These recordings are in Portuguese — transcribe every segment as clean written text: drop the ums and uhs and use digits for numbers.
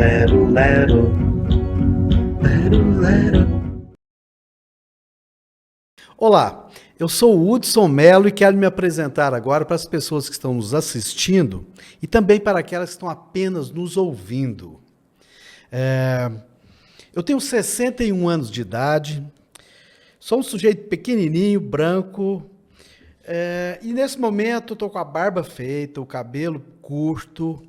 lero, lero, lero, lero. Olá, eu sou o Hudson Mello e quero me apresentar agora para as pessoas que estão nos assistindo e também para aquelas que estão apenas nos ouvindo. Eu tenho 61 anos de idade, sou um sujeito pequenininho, branco, e nesse momento estou com a barba feita, o cabelo curto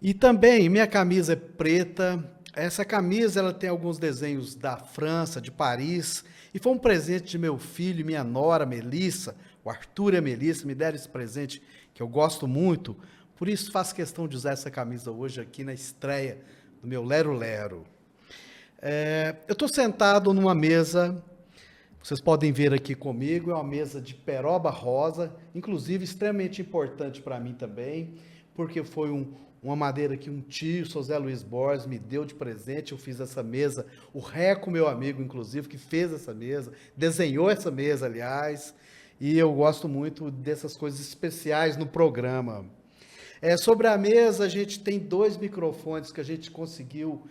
e também minha camisa é preta. Essa camisa ela tem alguns desenhos da França, de Paris, e foi um presente de meu filho e minha nora, Melissa. O Arthur e a Melissa me deram esse presente que eu gosto muito, por isso faço questão de usar essa camisa hoje aqui na estreia do meu Lero Lero. Eu estou sentado numa mesa, vocês podem ver aqui comigo, é uma mesa de peroba rosa, inclusive extremamente importante para mim também, porque foi uma madeira que um tio, seu Zé Luiz Borges, me deu de presente. Eu fiz essa mesa, o Reco, meu amigo, inclusive, que fez essa mesa, desenhou essa mesa, aliás, e eu gosto muito dessas coisas especiais no programa. Sobre a mesa, a gente tem 2 microfones que a gente conseguiu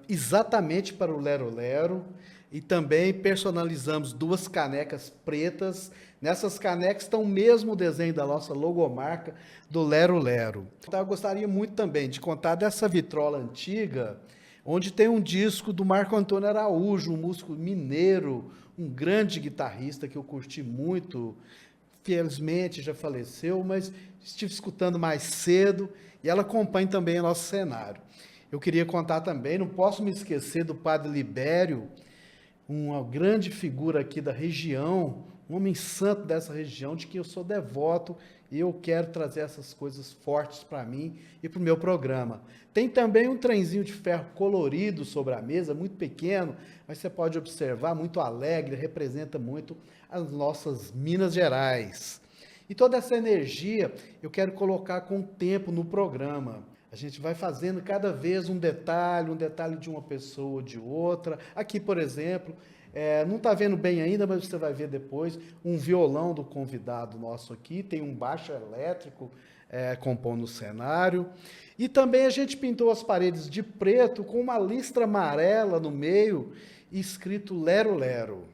exatamente para o Lero Lero, e também personalizamos 2 canecas pretas. Nessas canecas estão o mesmo desenho da nossa logomarca do Lero Lero. Então, eu gostaria muito também de contar dessa vitrola antiga, onde tem um disco do Marco Antônio Araújo, um músico mineiro, um grande guitarrista que eu curti muito. Felizmente já faleceu, mas estive escutando mais cedo e ela acompanha também o nosso cenário. Eu queria contar também, não posso me esquecer do Padre Libério, uma grande figura aqui da região, um homem santo dessa região, de quem eu sou devoto, e eu quero trazer essas coisas fortes para mim e para o meu programa. Tem também um trenzinho de ferro colorido sobre a mesa, muito pequeno, mas você pode observar, muito alegre, representa muito as nossas Minas Gerais. E toda essa energia eu quero colocar com o tempo no programa. A gente vai fazendo cada vez um detalhe de uma pessoa ou de outra. Aqui, por exemplo, não está vendo bem ainda, mas você vai ver depois, um violão do convidado nosso aqui, tem um baixo elétrico compondo o cenário. E também a gente pintou as paredes de preto com uma listra amarela no meio, escrito Lero Lero,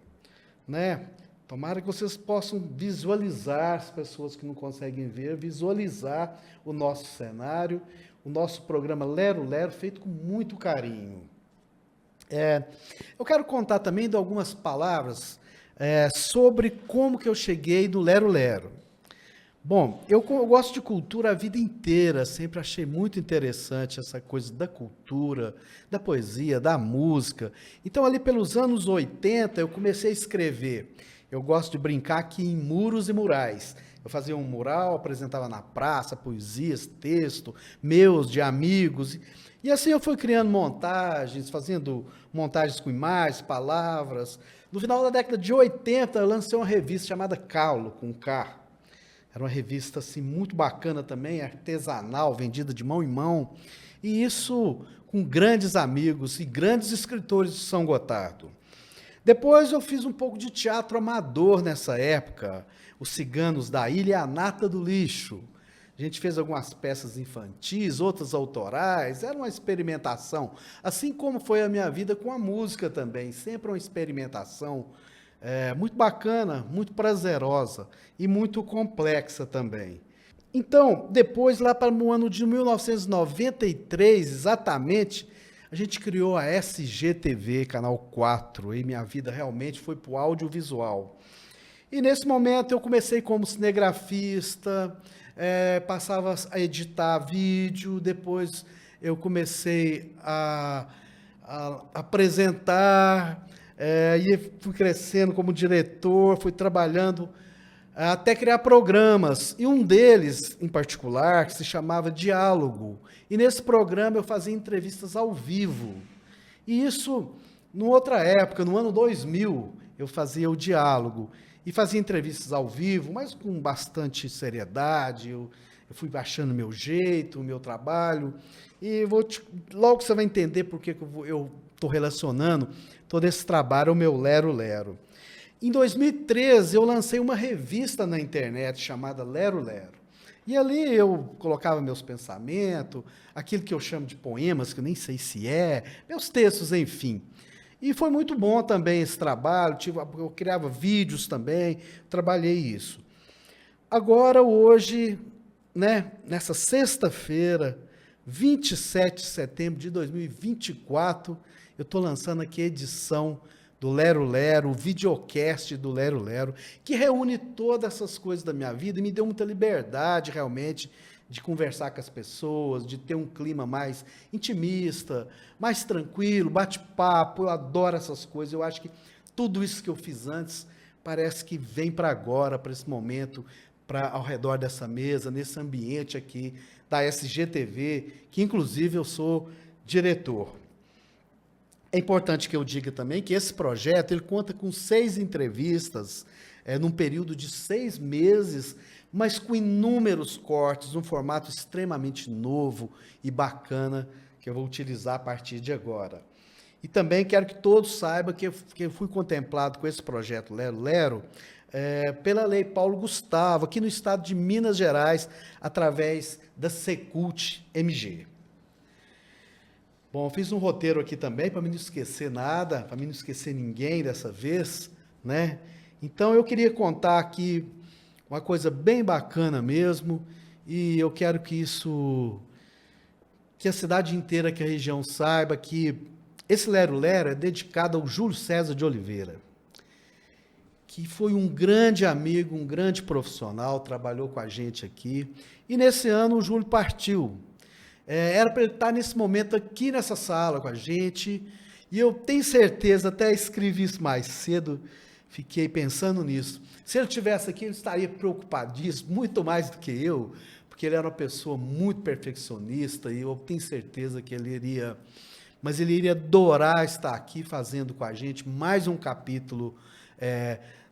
né? Tomara que vocês possam visualizar, as pessoas que não conseguem ver, visualizar o nosso cenário, o nosso programa Lero Lero, feito com muito carinho. Eu quero contar também de algumas palavras sobre como que eu cheguei no Lero Lero. Bom, eu gosto de cultura a vida inteira, sempre achei muito interessante essa coisa da cultura, da poesia, da música. Então, ali pelos anos 80, eu comecei a escrever. Eu gosto de brincar aqui em muros e murais. Eu fazia um mural, apresentava na praça, poesias, texto, meus, de amigos. E assim eu fui criando montagens, fazendo montagens com imagens, palavras. No final da década de 80, eu lancei uma revista chamada Caulo, com K. Era uma revista assim, muito bacana também, artesanal, vendida de mão em mão. E isso com grandes amigos e grandes escritores de São Gotardo. Depois eu fiz um pouco de teatro amador nessa época, Os Ciganos da Ilha e a Nata do Lixo. A gente fez algumas peças infantis, outras autorais, era uma experimentação, assim como foi a minha vida com a música também, sempre uma experimentação muito bacana, muito prazerosa e muito complexa também. Então, depois, lá para o ano de 1993, exatamente, a gente criou a SGTV, Canal 4, e minha vida realmente foi para o audiovisual. E nesse momento eu comecei como cinegrafista, passava a editar vídeo, depois eu comecei a apresentar, e fui crescendo como diretor, fui trabalhando até criar programas, e um deles, em particular, que se chamava Diálogo. E nesse programa eu fazia entrevistas ao vivo. E isso, numa outra época, no ano 2000, eu fazia o Diálogo. E fazia entrevistas ao vivo, mas com bastante seriedade. Eu fui baixando meu jeito, o meu trabalho. E logo você vai entender por que eu estou relacionando todo esse trabalho ao meu Lero Lero. Em 2013, eu lancei uma revista na internet chamada Lero Lero. E ali eu colocava meus pensamentos, aquilo que eu chamo de poemas, que eu nem sei se é, meus textos, enfim. E foi muito bom também esse trabalho, eu criava vídeos também, trabalhei isso. Agora, hoje, né, nessa sexta-feira, 27 de setembro de 2024, eu estou lançando aqui a edição do Lero Lero, o videocast do Lero Lero, que reúne todas essas coisas da minha vida e me deu muita liberdade, realmente, de conversar com as pessoas, de ter um clima mais intimista, mais tranquilo, bate-papo. Eu adoro essas coisas. Eu acho que tudo isso que eu fiz antes parece que vem para agora, para esse momento, para ao redor dessa mesa, nesse ambiente aqui da SGTV, que inclusive eu sou diretor. É importante que eu diga também que esse projeto ele conta com 6 entrevistas, num período de 6 meses, mas com inúmeros cortes, um formato extremamente novo e bacana, que eu vou utilizar a partir de agora. E também quero que todos saibam que eu fui contemplado com esse projeto Lero Lero pela Lei Paulo Gustavo, aqui no estado de Minas Gerais, através da Secult MG. Bom, fiz um roteiro aqui também, para mim não esquecer nada, para mim não esquecer ninguém dessa vez, né? Então, eu queria contar aqui uma coisa bem bacana mesmo, e eu quero que a cidade inteira, que a região saiba que esse Lero Lero é dedicado ao Júlio César de Oliveira, que foi um grande amigo, um grande profissional, trabalhou com a gente aqui, e nesse ano o Júlio partiu. Era para ele estar nesse momento aqui nessa sala com a gente, e eu tenho certeza, até escrevi isso mais cedo, fiquei pensando nisso. Se ele estivesse aqui, ele estaria preocupadíssimo, muito mais do que eu, porque ele era uma pessoa muito perfeccionista, e eu tenho certeza que ele iria adorar estar aqui fazendo com a gente mais um capítulo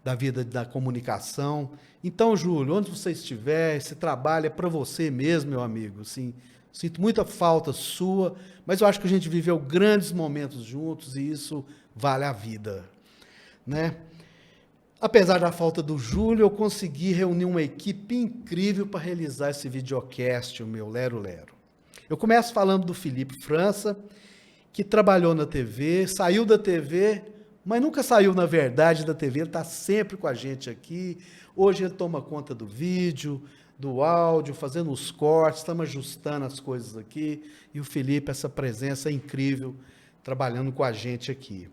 da vida da comunicação. Então, Júlio, onde você estiver, esse trabalho é para você mesmo, meu amigo, assim. Sinto muita falta sua, mas eu acho que a gente viveu grandes momentos juntos e isso vale a vida, né? Apesar da falta do Júlio, eu consegui reunir uma equipe incrível para realizar esse videocast, o meu Lero Lero. Eu começo falando do Felipe França, que trabalhou na TV, saiu da TV, mas nunca saiu, na verdade, da TV, ele está sempre com a gente aqui. Hoje ele toma conta do vídeo, do áudio, fazendo os cortes, estamos ajustando as coisas aqui, e o Felipe, essa presença incrível, trabalhando com a gente aqui.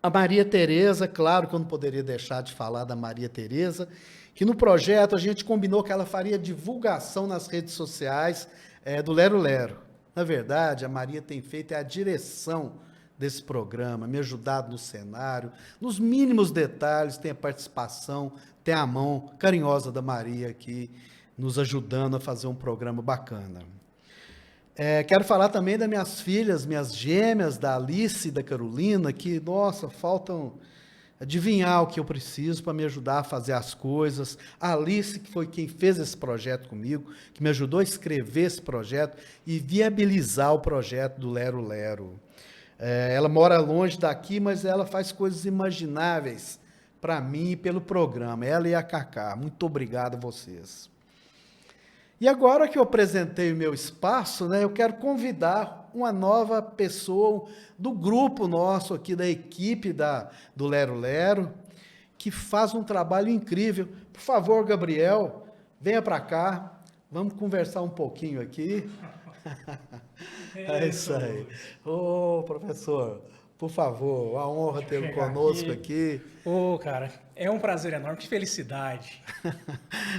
A Maria Tereza, claro que eu não poderia deixar de falar da Maria Tereza, que no projeto a gente combinou que ela faria divulgação nas redes sociais do Lero Lero. Na verdade, a Maria tem feito a direção desse programa, me ajudado no cenário, nos mínimos detalhes, tem a participação, tem a mão carinhosa da Maria aqui, nos ajudando a fazer um programa bacana. Quero falar também das minhas filhas, minhas gêmeas, da Alice e da Carolina, que, nossa, faltam adivinhar o que eu preciso para me ajudar a fazer as coisas. A Alice, que foi quem fez esse projeto comigo, que me ajudou a escrever esse projeto e viabilizar o projeto do Lero Lero. Ela mora longe daqui, mas ela faz coisas imagináveis para mim e pelo programa. Ela e a Cacá. Muito obrigado a vocês. E agora que eu apresentei o meu espaço, né, eu quero convidar uma nova pessoa do grupo nosso aqui, da equipe do Lero Lero, que faz um trabalho incrível. Por favor, Gabriel, venha para cá, vamos conversar um pouquinho aqui. É isso aí. Ô, professor, por favor, a honra tê-lo conosco aqui. Cara, é um prazer enorme, que felicidade.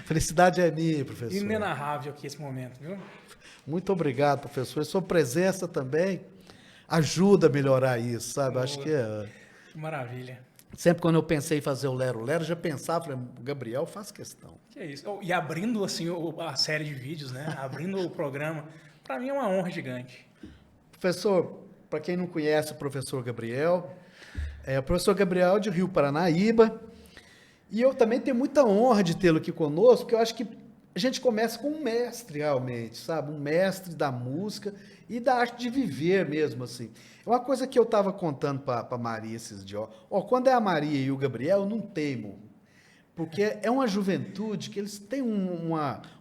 Felicidade é minha, professor. Inenarrável aqui esse momento, viu? Muito obrigado, professor. Sua presença também ajuda a melhorar isso, sabe? Acho que Que maravilha. Sempre quando eu pensei em fazer o Lero Lero, já pensava, falei, Gabriel, faz questão. Que é isso. E abrindo assim a série de vídeos, né? Abrindo o programa, para mim é uma honra gigante. Professor, para quem não conhece o professor Gabriel, o professor Gabriel é de Rio Paranaíba, e eu também tenho muita honra de tê-lo aqui conosco, porque eu acho que a gente começa com um mestre realmente, sabe? Um mestre da música e da arte de viver mesmo, assim. É uma coisa que eu estava contando para a Maria esses dias. Quando é a Maria e o Gabriel, eu não teimo, Porque é uma juventude que eles têm um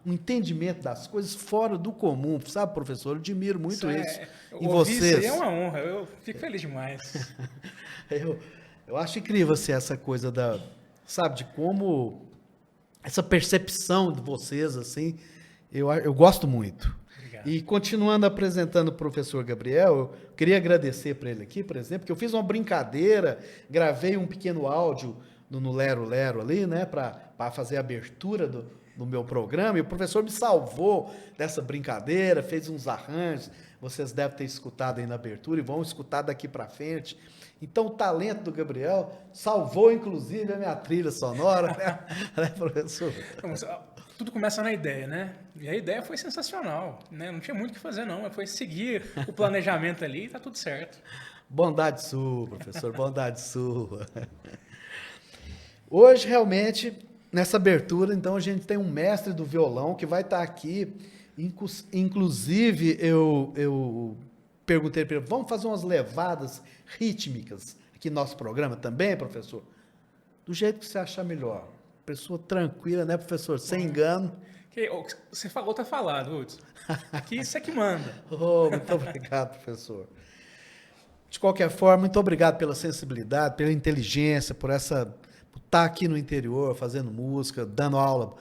entendimento das coisas fora do comum, sabe, professor? Eu admiro muito isso em ouvir vocês. Isso aí é uma honra, eu fico feliz demais. Eu acho incrível assim, essa coisa sabe, de como essa percepção de vocês, assim, eu gosto muito. Obrigado. E continuando apresentando o professor Gabriel, eu queria agradecer para ele aqui, por exemplo, que eu fiz uma brincadeira, gravei um pequeno áudio no Lero Lero ali, né, para fazer a abertura do meu programa, e o professor me salvou dessa brincadeira, fez uns arranjos, vocês devem ter escutado aí na abertura e vão escutar daqui para frente. Então, o talento do Gabriel salvou, inclusive, a minha trilha sonora, né, professor? Tudo começa na ideia, né? E a ideia foi sensacional, né? Não tinha muito o que fazer, não. Foi seguir o planejamento ali e tá tudo certo. Bondade sua, professor, bondade sua. Hoje, realmente, nessa abertura, então, a gente tem um mestre do violão que vai estar aqui. Inclusive, eu perguntei para ele, vamos fazer umas levadas rítmicas aqui no nosso programa também, professor? Do jeito que você achar melhor. Pessoa tranquila, né, professor? Sem engano. Você falou, tá falado, Hudson. Aqui isso é que manda. Oh, muito obrigado, professor. De qualquer forma, muito obrigado pela sensibilidade, pela inteligência, por estar aqui no interior, fazendo música, dando aula.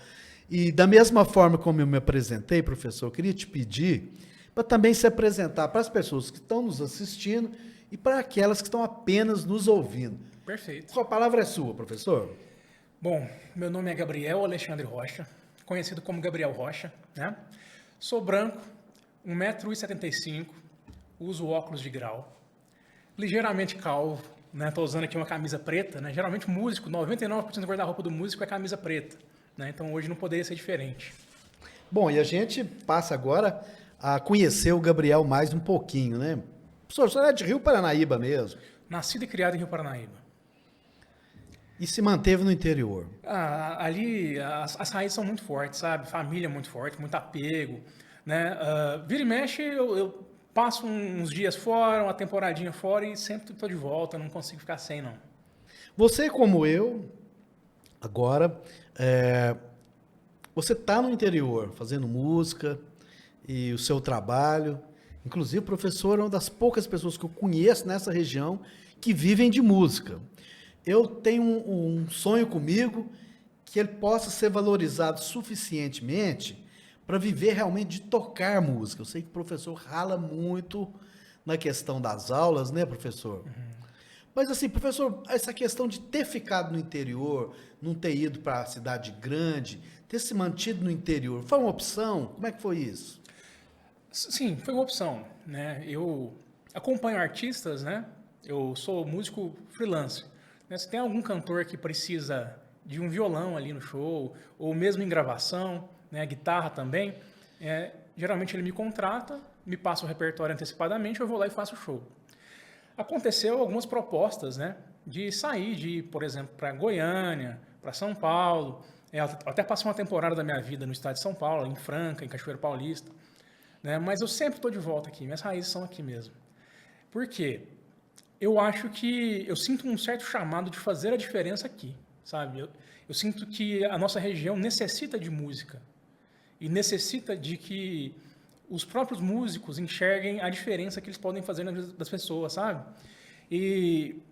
E da mesma forma como eu me apresentei, professor, eu queria te pedir para também se apresentar para as pessoas que estão nos assistindo e para aquelas que estão apenas nos ouvindo. Perfeito. A palavra é sua, professor. Bom, meu nome é Gabriel Alexandre Rocha, conhecido como Gabriel Rocha, né? Sou branco, 1,75 m, uso óculos de grau, ligeiramente calvo, né? Estou usando aqui uma camisa preta, né? Geralmente músico, 99% do guarda-roupa do músico é camisa preta, né? Então hoje não poderia ser diferente. Bom, e a gente passa agora a conhecer o Gabriel mais um pouquinho, né? Professor, o senhor é de Rio Paranaíba mesmo? Nascido e criado em Rio Paranaíba. E se manteve no interior? Ali as raízes são muito fortes, sabe? Família muito forte, muito apego, né? Vira e mexe, eu passo uns dias fora, uma temporadinha fora e sempre estou de volta, não consigo ficar sem, não. Você, como eu, agora, você está no interior fazendo música e o seu trabalho. Inclusive, o professor é uma das poucas pessoas que eu conheço nessa região que vivem de música. Eu tenho um sonho comigo que ele possa ser valorizado suficientemente para viver realmente de tocar música. Eu sei que o professor rala muito na questão das aulas, né, professor? Uhum. Mas assim, professor, essa questão de ter ficado no interior, não ter ido para a cidade grande, ter se mantido no interior, foi uma opção? Como é que foi isso? Sim, foi uma opção, né? Eu acompanho artistas, né? Eu sou músico freelance. Se tem algum cantor que precisa de um violão ali no show, ou mesmo em gravação, né, guitarra também, geralmente ele me contrata, me passa o repertório antecipadamente, eu vou lá e faço o show. Aconteceu algumas propostas, né, de sair, por exemplo, para Goiânia, para São Paulo, até passei uma temporada da minha vida no estado de São Paulo, em Franca, em Cachoeiro Paulista, né, mas eu sempre estou de volta aqui, minhas raízes são aqui mesmo. Por quê? Eu acho que eu sinto um certo chamado de fazer a diferença aqui, sabe? Eu sinto que a nossa região necessita de música e necessita de que os próprios músicos enxerguem a diferença que eles podem fazer na vida das pessoas, sabe? E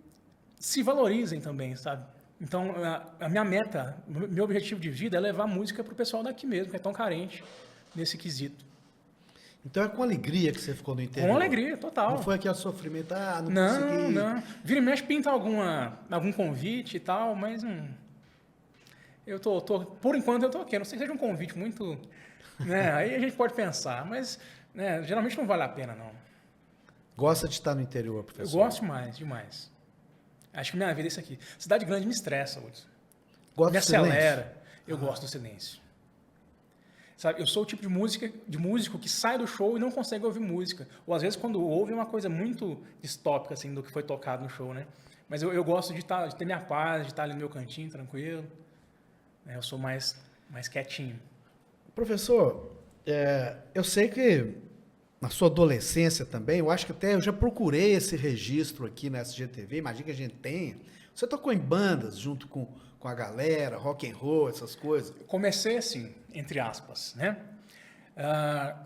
se valorizem também, sabe? Então, a minha meta, meu objetivo de vida é levar música para o pessoal daqui mesmo, que é tão carente nesse quesito. Então é com alegria que você ficou no interior? Com alegria, total. Não foi aquele sofrimento, não consegui... Não, vira e mexe, pinta algum convite e tal, mas por enquanto eu tô aqui, a não sei que seja um convite muito, né, aí a gente pode pensar, mas, né, geralmente não vale a pena, não. Gosta de estar no interior, professor? Eu gosto demais. Acho que minha vida é isso aqui. Cidade grande me estressa, Hudson. Me acelera. Eu gosto do silêncio. Sabe, eu sou o tipo de músico que sai do show e não consegue ouvir música. Ou às vezes quando ouve é uma coisa muito distópica assim, do que foi tocado no show, né? Mas eu gosto de ter minha paz, de estar ali no meu cantinho, tranquilo. Eu sou mais quietinho. Professor, eu sei que na sua adolescência também, eu acho que até eu já procurei esse registro aqui na SGTV, imagina que a gente tenha, Você tocou em bandas junto com a galera, rock and roll, essas coisas? Eu comecei assim, entre aspas, né?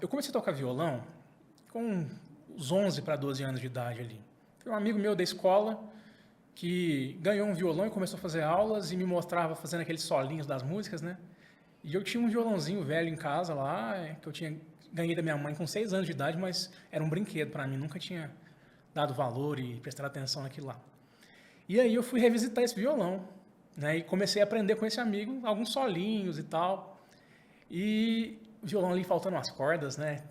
Eu comecei a tocar violão com uns 11 para 12 anos de idade ali. Foi um amigo meu da escola que ganhou um violão e começou a fazer aulas e me mostrava fazendo aqueles solinhos das músicas, né? E eu tinha um violãozinho velho em casa lá, que eu ganhei da minha mãe com 6 anos de idade, mas era um brinquedo para mim, nunca tinha dado valor e prestado atenção naquilo lá. E aí eu fui revisitar esse violão, né? E comecei a aprender com esse amigo alguns solinhos e tal. E o violão ali faltando umas cordas, né?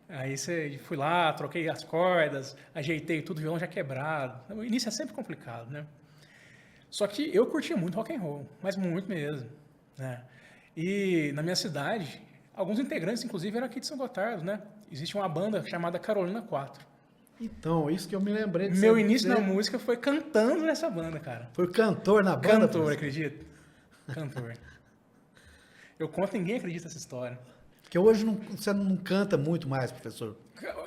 Aí fui lá, troquei as cordas, ajeitei tudo, o violão já quebrado. O início é sempre complicado, né? Só que eu curtia muito rock and roll, mas muito mesmo, né? E na minha cidade, alguns integrantes, inclusive, eram aqui de São Gotardo, né? Existe uma banda chamada Carolina 4. Então, isso que eu me lembrei de Meu você início dizer. na música foi cantando nessa banda, cara. Foi cantor na banda? Cantor, professor? acredita? Cantor. Eu conto, ninguém acredita nessa história. Porque hoje você não canta muito mais, professor.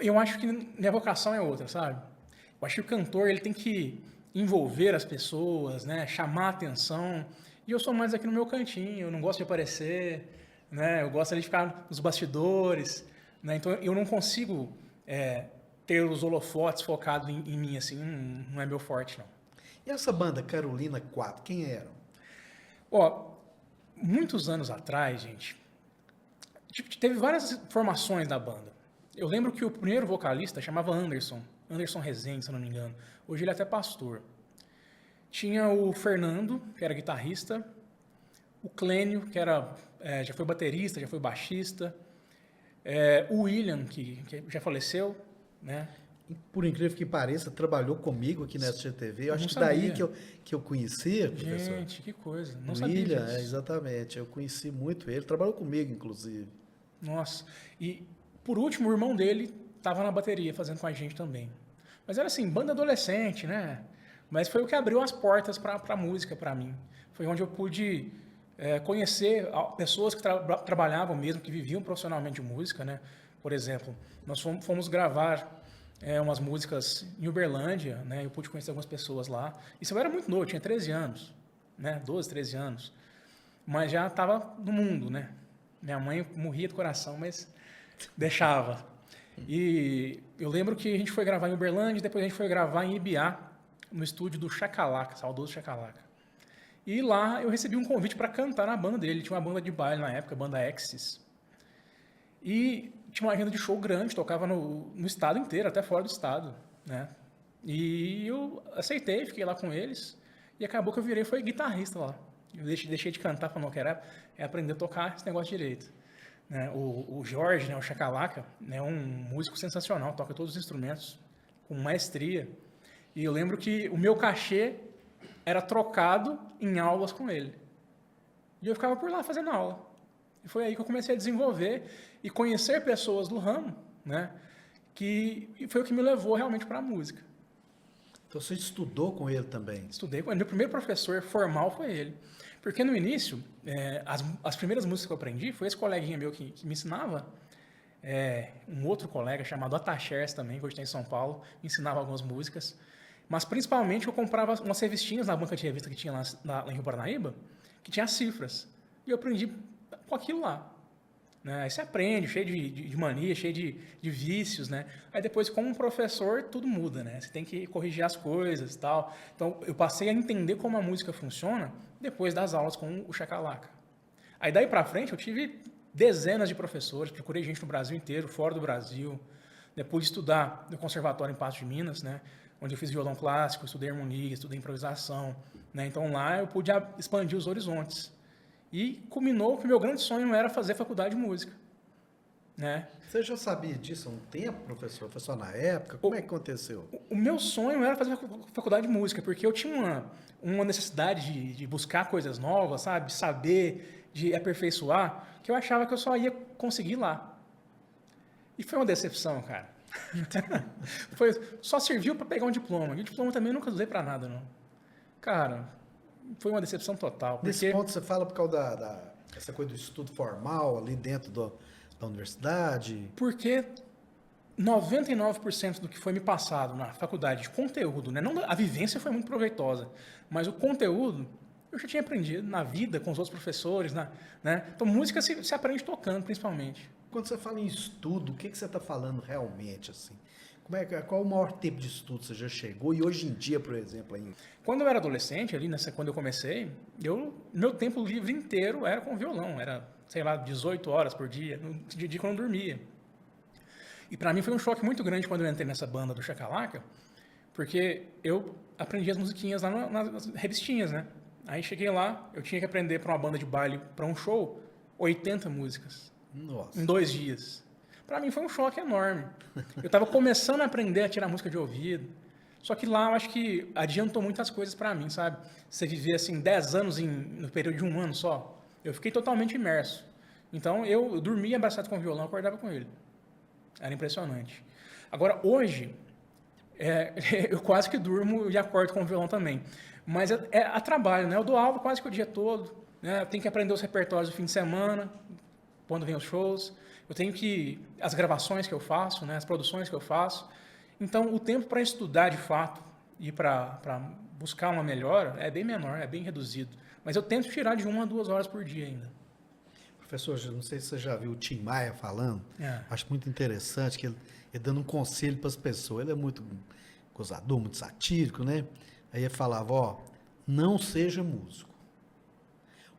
Eu acho que minha vocação é outra, sabe? Eu acho que o cantor ele tem que envolver as pessoas, né? Chamar a atenção. E eu sou mais aqui no meu cantinho, eu não gosto de aparecer, né? Eu gosto ali de ficar nos bastidores, né? Então eu não consigo ter os holofotes focados em mim, assim, não é meu forte, não. E essa banda Carolina 4, quem eram? Ó, muitos anos atrás, gente, teve várias formações da banda. Eu lembro que o primeiro vocalista chamava Anderson Rezende, se eu não me engano. Hoje ele é até pastor. Tinha o Fernando, que era guitarrista, o Clênio, que já foi baterista, já foi baixista, o William, que já faleceu, né? E, por incrível que pareça, trabalhou comigo aqui na SGTV. Eu Eu acho não que daí sabia. que eu conhecia, professor. Gente, que coisa. Não O sabia William, disso. exatamente. Eu conheci muito ele. Trabalhou comigo, inclusive. Nossa. E, por último, o irmão dele estava na bateria, fazendo com a gente também. Mas era assim, banda adolescente, né? Mas foi o que abriu as portas para a música para mim. Foi onde eu pude conhecer pessoas que trabalhavam mesmo, que viviam profissionalmente de música, né? Por exemplo, nós fomos gravar umas músicas em Uberlândia, né? Eu pude conhecer algumas pessoas lá. Isso eu era muito novo, eu tinha 13 anos, né? 12, 13 anos. Mas já estava no mundo, né? Minha mãe morria do coração, mas deixava. E eu lembro que a gente foi gravar em Uberlândia, depois a gente foi gravar em Ibiá, no estúdio do Chacalaca, saudoso Chacalaca. E lá eu recebi um convite para cantar na banda dele. Tinha uma banda de baile na época, a banda Axis. E tinha uma agenda de show grande, tocava no estado inteiro, até fora do estado, né? E eu aceitei, fiquei lá com eles. E acabou que eu virei, foi guitarrista lá. Eu deixei de cantar, falando que era aprender a tocar esse negócio direito. Né? O Jorge, né, o Chacalaca, é um músico sensacional, toca todos os instrumentos com maestria. E eu lembro que o meu cachê era trocado em aulas com ele. E eu ficava por lá fazendo aula. E foi aí que eu comecei a desenvolver e conhecer pessoas do ramo, né? Que foi o que me levou realmente para a música. Então você estudou com ele também? Estudei com ele. Meu primeiro professor formal foi ele. Porque no início, as primeiras músicas que eu aprendi foi esse coleguinha meu que me ensinava. Um outro colega chamado Ataxers também, que hoje está em São Paulo, me ensinava algumas músicas. Mas principalmente eu comprava umas revistinhas na banca de revista que tinha lá em Rio Paranaíba, que tinha as cifras. E eu aprendi com aquilo lá. Né? Aí você aprende, cheio de mania, cheio de vícios, né? Aí depois, como professor, tudo muda, né? Você tem que corrigir as coisas e tal. Então, eu passei a entender como a música funciona depois das aulas com o Chacalaca. Aí daí pra frente, eu tive dezenas de professores, procurei gente no Brasil inteiro, fora do Brasil. Depois de estudar no Conservatório em Patos de Minas, né? Onde eu fiz violão clássico, estudei harmonia, estudei improvisação, né? Então lá eu pude expandir os horizontes. E culminou que o meu grande sonho era fazer faculdade de música, né? Você já sabia disso há um tempo, professor? Foi só na época? Como é que aconteceu? O meu sonho era fazer faculdade de música, porque eu tinha uma necessidade de buscar coisas novas, sabe? Saber, de aperfeiçoar, que eu achava que eu só ia conseguir lá. E foi uma decepção, cara. Só serviu para pegar um diploma. E o diploma também eu nunca usei para nada, não. Cara, foi uma decepção total. Nesse ponto você fala por causa essa coisa do estudo formal ali dentro da universidade? Porque 99% do que foi me passado na faculdade de conteúdo, né? Não, a vivência foi muito proveitosa, mas o conteúdo eu já tinha aprendido na vida, com os outros professores, né? Então, música se aprende tocando, principalmente. Quando você fala em estudo, o que você está falando realmente, assim? Qual o maior tempo de estudo você já chegou? E hoje em dia, por exemplo, ainda? Quando eu era adolescente, quando eu comecei, meu tempo livre inteiro era com violão. Era, sei lá, 18 horas por dia, no dia que eu não dormia. E para mim foi um choque muito grande quando eu entrei nessa banda do Chacalaca, porque eu aprendi as musiquinhas lá nas revistinhas, né? Aí cheguei lá, eu tinha que aprender para uma banda de baile, para um show, 80 músicas. Nossa. Em 2 dias. Para mim foi um choque enorme. Eu estava começando a aprender a tirar música de ouvido. Só que lá eu acho que adiantou muitas coisas para mim, sabe? Você viver assim 10 anos no período de 1 ano só. Eu fiquei totalmente imerso. Então eu dormia abraçado com o violão, acordava com ele. Era impressionante. Agora hoje, eu quase que durmo e acordo com o violão também. Mas é a trabalho, né? Eu dou aula quase que o dia todo. Né? Eu tenho que aprender os repertórios do fim de semana, quando vem os shows. Eu tenho que... As gravações que eu faço, né? As produções que eu faço. Então, o tempo para estudar de fato e para buscar uma melhora é bem menor, é bem reduzido. Mas eu tento tirar de 1 a 2 horas por dia ainda. Professor, não sei se você já viu o Tim Maia falando. É. Acho muito interessante que ele dando um conselho para as pessoas. Ele é muito gozador, muito satírico, né? Aí ele falava, ó, não seja músico.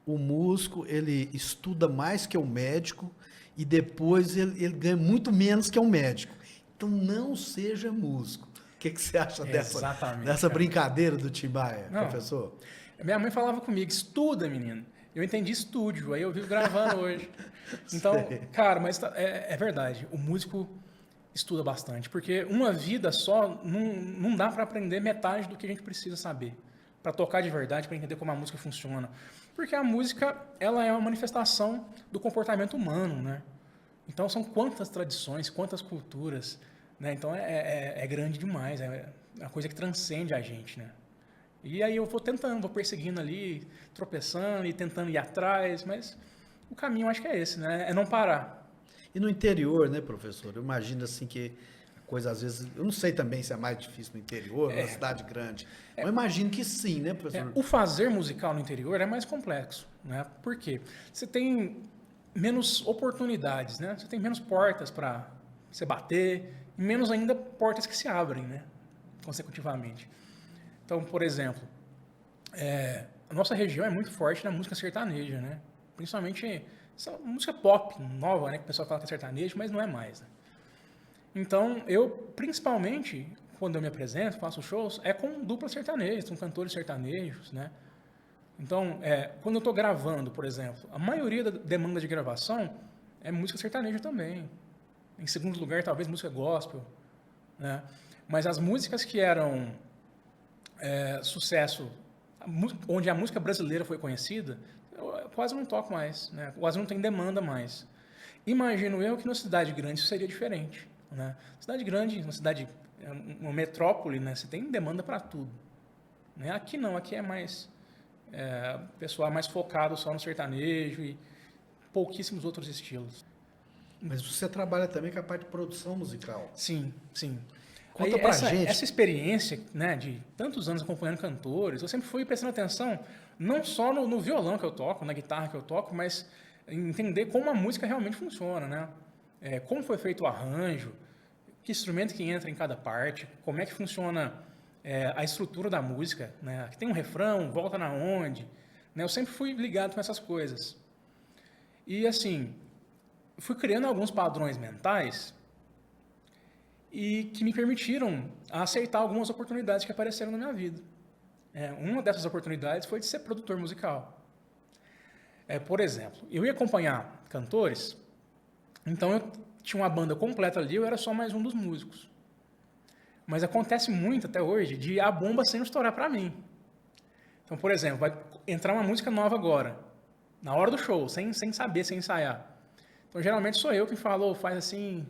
O músico, ele estuda mais que o médico e depois ele ganha muito menos que o médico. Então, não seja músico. O que você acha dessa brincadeira do Tim Maia, professor? Minha mãe falava comigo, estuda, menino. Eu entendi estúdio, aí eu vivo gravando hoje. Então, cara, mas é verdade. O músico estuda bastante, porque uma vida só não dá para aprender metade do que a gente precisa saber. Para tocar de verdade, para entender como a música funciona. Porque a música, ela é uma manifestação do comportamento humano, né? Então, são quantas tradições, quantas culturas, né? Então, é grande demais, é uma coisa que transcende a gente, né? E aí eu vou tentando, vou perseguindo ali, tropeçando e tentando ir atrás, mas o caminho eu acho que é esse, né? É não parar. E no interior, né, professor? Eu imagino assim que a coisa às vezes... Eu não sei também se é mais difícil no interior, na cidade grande. Eu imagino que sim, né, professor? O fazer musical no interior é mais complexo, né? Por quê? Você tem menos oportunidades, né? Você tem menos portas para você bater e menos ainda portas que se abrem, né? Consecutivamente. Então, por exemplo, a nossa região é muito forte na música sertaneja, né? Principalmente essa música pop nova, né? Que o pessoal fala que é sertanejo, mas não é mais, né? Então, eu, principalmente, quando eu me apresento, faço shows, é com duplas sertanejas, com cantores sertanejos, né? Então, quando eu estou gravando, por exemplo, a maioria da demanda de gravação é música sertaneja também. Em segundo lugar, talvez música gospel, né? Mas as músicas que eram sucesso, onde a música brasileira foi conhecida, eu quase não toco mais, né? Quase não tem demanda mais. Imagino eu que na cidade grande isso seria diferente, né? Cidade grande, uma metrópole, né? Você tem demanda para tudo, né? Aqui não, aqui é mais pessoal mais focado só no sertanejo e pouquíssimos outros estilos. Mas você trabalha também com a parte de produção musical. Sim, sim. Conta pra gente. Essa experiência, né, de tantos anos acompanhando cantores, eu sempre fui prestando atenção não só no violão que eu toco, na guitarra que eu toco, mas entender como a música realmente funciona, né? Como foi feito o arranjo, que instrumento que entra em cada parte, como é que funciona a estrutura da música, né? Aqui tem um refrão, volta na onde, né? Eu sempre fui ligado com essas coisas. E assim, fui criando alguns padrões mentais e que me permitiram aceitar algumas oportunidades que apareceram na minha vida. Uma dessas oportunidades foi de ser produtor musical. Por exemplo, eu ia acompanhar cantores, então eu tinha uma banda completa ali, eu era só mais um dos músicos. Mas acontece muito até hoje de a bomba sempre estourar para mim. Então, por exemplo, vai entrar uma música nova agora, na hora do show, sem saber, sem ensaiar. Então, geralmente sou eu que falo, faz assim,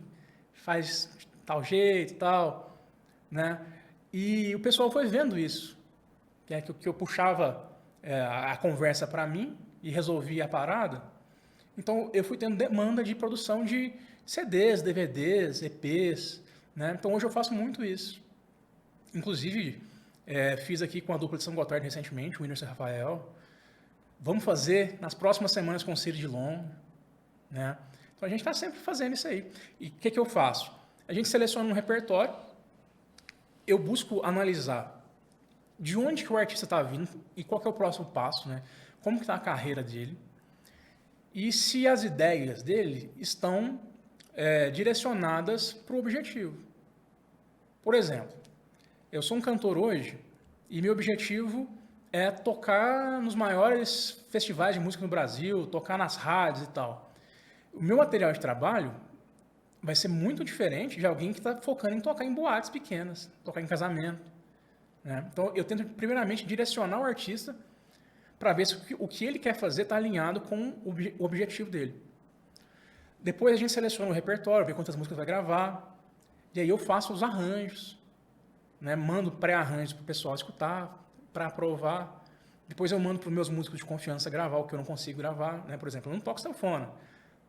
faz tal jeito e tal, né? E o pessoal foi vendo isso, que eu puxava a conversa para mim e resolvia a parada. Então, eu fui tendo demanda de produção de CDs, DVDs, EPs, né? Então, hoje eu faço muito isso. Inclusive, fiz aqui com a dupla de São Gotardo recentemente, o Whindersson e Rafael. Vamos fazer nas próximas semanas com o Ciro Dilon, né? Então, a gente está sempre fazendo isso aí. E o que eu faço? A gente seleciona um repertório, eu busco analisar de onde que o artista está vindo e qual que é o próximo passo, né? Como que está a carreira dele e se as ideias dele estão direcionadas para o objetivo. Por exemplo, eu sou um cantor hoje e meu objetivo é tocar nos maiores festivais de música no Brasil, tocar nas rádios e tal. O meu material de trabalho vai ser muito diferente de alguém que está focando em tocar em boates pequenas, tocar em casamento, né? Então, eu tento, primeiramente, direcionar o artista para ver se o que ele quer fazer está alinhado com o objetivo dele. Depois, a gente seleciona o repertório, vê quantas músicas vai gravar, e aí eu faço os arranjos, né? Mando pré-arranjos para o pessoal escutar, para aprovar. Depois, eu mando para os meus músicos de confiança gravar o que eu não consigo gravar, né? Por exemplo, eu não toco sanfona.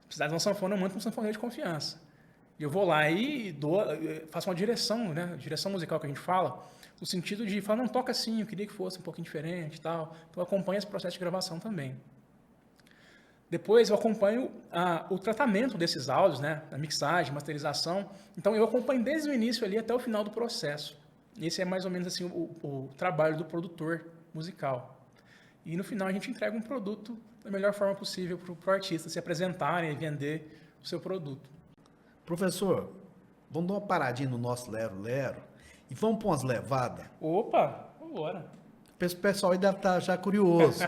Se precisar de uma sanfona, eu mando para um sanfoneiro de confiança. E eu vou lá e faço uma direção, né? Direção musical que a gente fala, no sentido de falar, não, toca assim, eu queria que fosse um pouquinho diferente e tal. Então, eu acompanho esse processo de gravação também. Depois, eu acompanho o tratamento desses áudios, né? A mixagem, masterização. Então, eu acompanho desde o início ali até o final do processo. Esse é mais ou menos assim o trabalho do produtor musical. E, no final, a gente entrega um produto da melhor forma possível para o artista se apresentar e vender o seu produto. Professor, vamos dar uma paradinha no nosso lero-lero e vamos pôr umas levadas? Opa, vamos embora. O pessoal aí deve estar já curioso.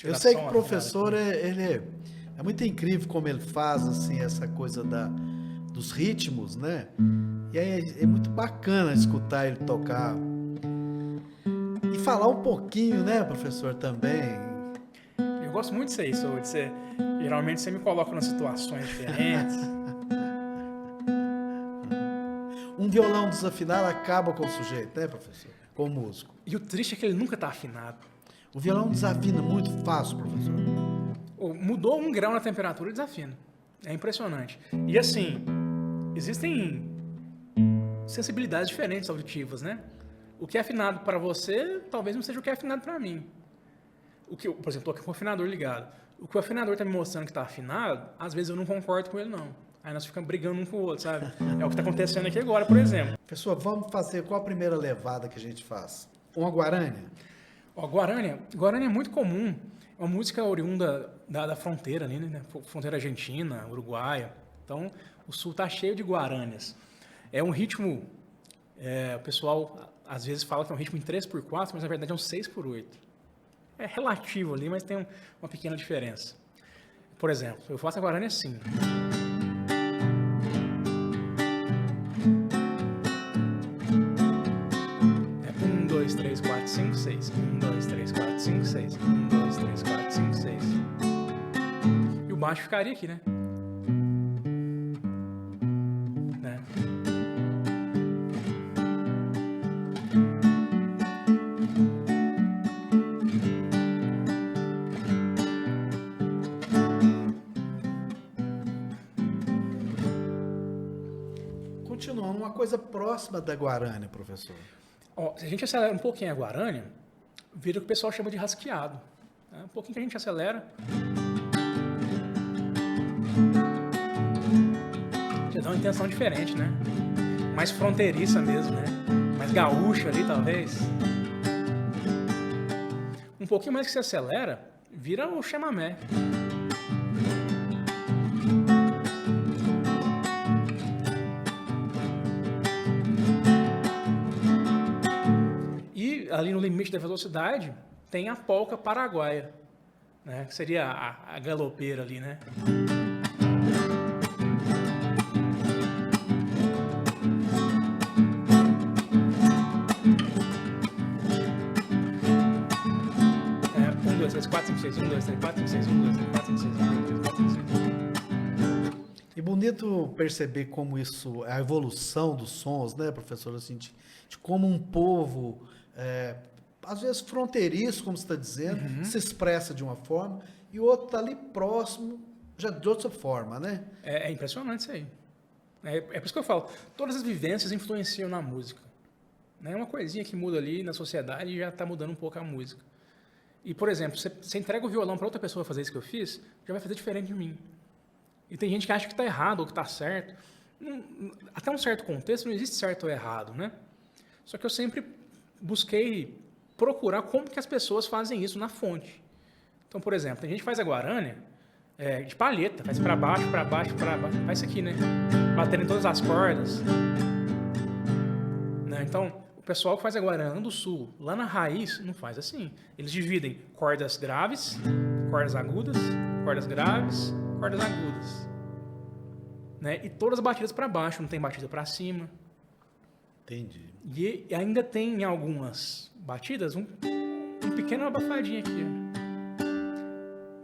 Eu sei que o professor, ele é muito incrível como ele faz, assim, essa coisa dos ritmos, né? E aí é muito bacana escutar ele tocar. E falar um pouquinho, né, professor, também. Eu gosto muito disso aí, geralmente você me coloca em situações diferentes. Um violão desafinado acaba com o sujeito, né, professor? Com o músico. E o triste é que ele nunca está afinado. O violão desafina muito fácil, professor. Mudou 1 grau na temperatura e desafina. É impressionante. E assim, existem sensibilidades diferentes auditivas, né? O que é afinado para você, talvez não seja o que é afinado para mim. Por exemplo, estou aqui com o afinador ligado. O que o afinador está me mostrando que está afinado, às vezes eu não concordo com ele, não. Aí nós ficamos brigando um com o outro, sabe? É o que está acontecendo aqui agora, por exemplo. Professor, vamos fazer qual a primeira levada que a gente faz? Uma guarânia? Guarânia é muito comum. É uma música oriunda da fronteira ali, né? Fronteira argentina, uruguaia. Então, o sul está cheio de guarânias. É um ritmo, o pessoal às vezes fala que é um ritmo em 3/4, mas na verdade é um 6/8. É relativo ali, mas tem uma pequena diferença. Por exemplo, eu faço a guarânia assim. 1, 2, 3, 4, 5, 6. 1, 2, 3, 4, 5, 6. 1, 2, 3, 4, 5, 6. E o baixo ficaria aqui, né? Continuando, uma coisa próxima da guarânia, professor. Se a gente acelera um pouquinho a guarânia, vira o que o pessoal chama de rasqueado. Um pouquinho que a gente acelera, já dá uma intenção diferente, né? Mais fronteiriça mesmo, né? Mais gaúcha ali, talvez. Um pouquinho mais que você acelera, vira o chamamé. Ali no limite da velocidade, tem a polca paraguaia, né? Que seria a galopeira ali, né? É, 1, 2, 3, 4, 5, 6, 1, 2, 3, 4, 5, 6, 1, 2, 3, 4, 5, 6, 1, 2, 3, 4, 5, 6. E bonito perceber como isso, a evolução dos sons, né, professor? Assim, de como um povo, às vezes fronteiriço, como você está dizendo, se expressa de uma forma, e o outro está ali próximo já de outra forma, né? É impressionante isso aí. É por isso que eu falo, todas as vivências influenciam na música. Né? Uma coisinha que muda ali na sociedade e já está mudando um pouco a música. E, por exemplo, você entrega o violão para outra pessoa fazer isso que eu fiz, já vai fazer diferente de mim. E tem gente que acha que está errado ou que está certo. Até um certo contexto não existe certo ou errado, né? Só que eu sempre busquei procurar como que as pessoas fazem isso na fonte. Então, por exemplo, tem gente que faz a guarânia de palheta, faz para baixo, para baixo, para baixo. Faz isso aqui, né? Batendo em todas as cordas. Né? Então, o pessoal que faz a guarânia do sul, lá na raiz, não faz assim. Eles dividem cordas graves, cordas agudas, cordas graves, cordas agudas. Né? E todas batidas para baixo, não tem batida para cima. Entendi. E ainda tem em algumas batidas um pequeno abafadinho aqui.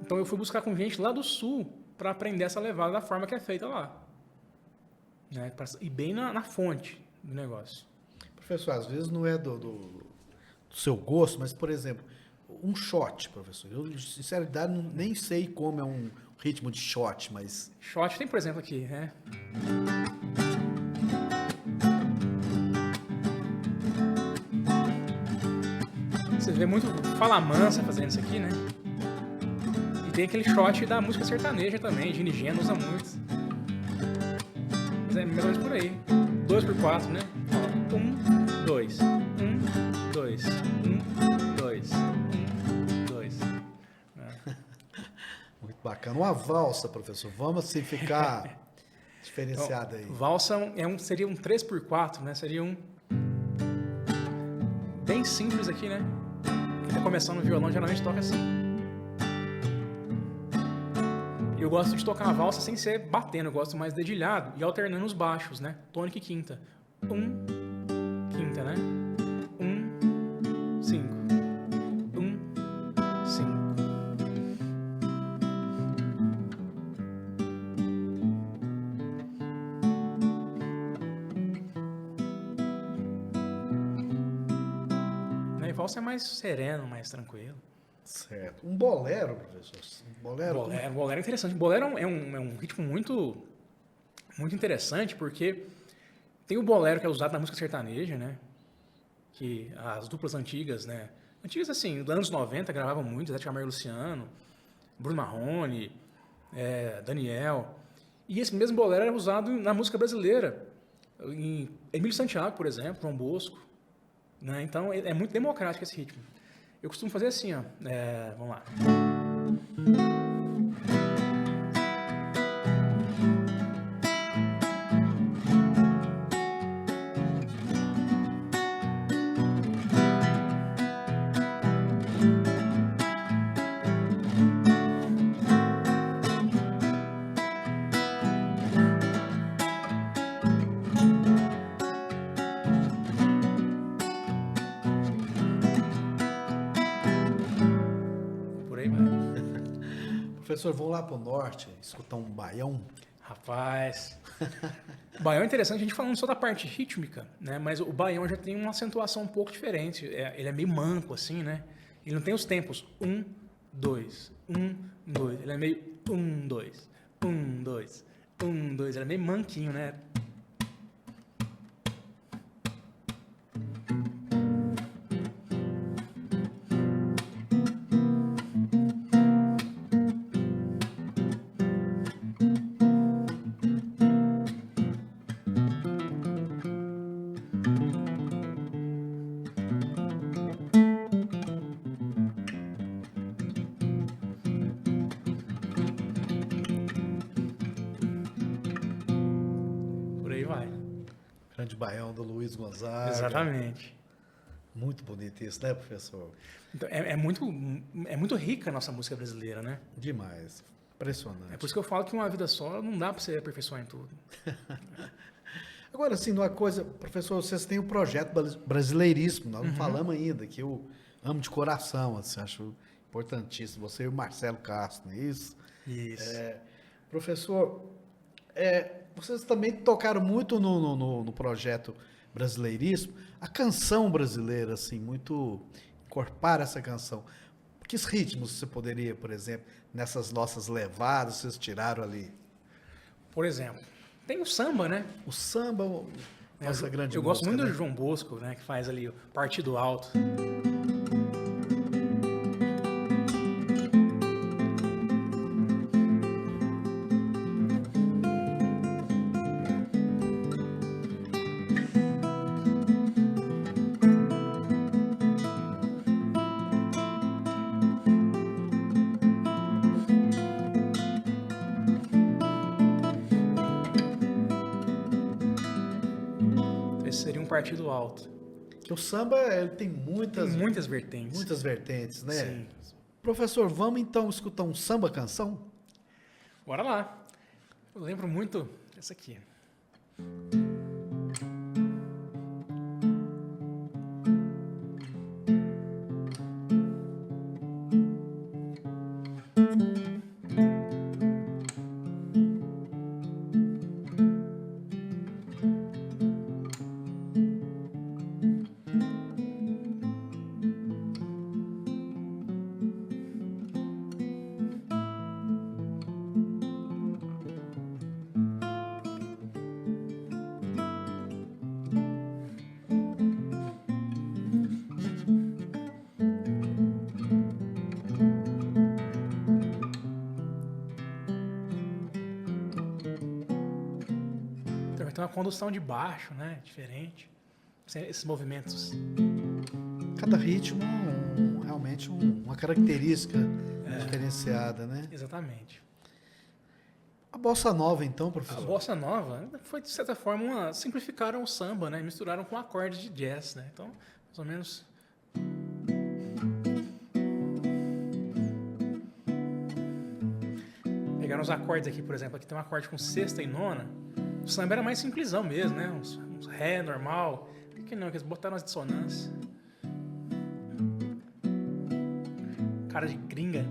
Então eu fui buscar com gente lá do sul para aprender essa levada da forma que é feita lá. Né? E bem na fonte do negócio. Professor, às vezes não é do seu gosto, mas, por exemplo, um shot, professor. Eu, de sinceridade, nem sei como é um ritmo de shot, mas... Shot tem, por exemplo, aqui, né? Você vê muito Fala Mansa fazendo isso aqui, né? E tem aquele shot da música sertaneja também, Gini Geno usa muito. Mas é mais ou menos por aí. 2x4, né? 1, 2, 1, 2, 1, 2, 1, 2. Muito bacana. Uma valsa, professor. Vamos assim ficar diferenciado aí. Valsa seria um 3x4, né? Seria um bem simples aqui, né? Quem tá começando no violão geralmente toca assim. Eu gosto de tocar a valsa sem ser batendo, eu gosto mais dedilhado e alternando os baixos, né? Tônica e quinta. Quinta, né? 5. 5. E valsa é mais sereno, mais tranquilo. Certo. Um bolero, professor. Bolero é interessante. Bolero é um ritmo muito interessante, porque tem o bolero que é usado na música sertaneja, né? Que as duplas antigas, né? Antigas, assim, dos anos 90, gravavam muito, Zé de Camargo e Luciano, Bruno Marrone, Daniel. E esse mesmo bolero era usado na música brasileira. Em Emílio Santiago, por exemplo, João Bosco. Né? Então, é muito democrático esse ritmo. Eu costumo fazer assim, ó. Vamos lá. Professor, vamos lá para o norte, escutar um baião. Rapaz, o baião é interessante, a gente falando só da parte rítmica, né? Mas o baião já tem uma acentuação um pouco diferente. Ele é meio manco, assim, né? Ele não tem os tempos 1, 2, 1, 2. Ele é meio 1, 2, 1, 2, 1, 2. Ele é meio manquinho, né? Grande baião do Luiz Gonzaga. Exatamente. Muito bonito isso, né, professor? Então, é muito rica a nossa música brasileira, né? Demais. Impressionante. É por isso que eu falo que uma vida só não dá para você aperfeiçoar em tudo. Agora, assim, uma coisa, professor, vocês têm o projeto Brasileiríssimo, nós não falamos ainda, que eu amo de coração, assim, acho importantíssimo. Você e o Marcelo Castro, não é isso? Isso. Professor, vocês também tocaram muito no projeto Brasileiríssimo, a canção brasileira, assim, muito encorpar essa canção. Que ritmos você poderia, por exemplo, nessas nossas levadas, vocês tiraram ali? Por exemplo, tem o samba, né? O samba, nossa grande Eu gosto música, muito né? do João Bosco, né? Que faz ali o Partido Alto. Esse seria um Partido Alto. Que o samba ele tem Tem muitas, muitas vertentes. muitas vertentes, né? Sim. Professor, vamos então escutar um samba canção? Bora lá. Eu lembro muito dessa aqui. Então, uma condução de baixo, né? Diferente. Esses movimentos. Cada ritmo realmente uma característica diferenciada, né? Exatamente. A bossa nova, então, A professor? bossa nova foi, de certa forma, simplificaram o samba, né? Misturaram com acordes de jazz, né? Então, mais ou menos... Pegaram os acordes aqui, por exemplo. Aqui tem um acorde com sexta e nona. O samba era mais simplesão mesmo, né? Uns ré normal. Por que não? Que eles botaram as dissonâncias. Cara de gringa.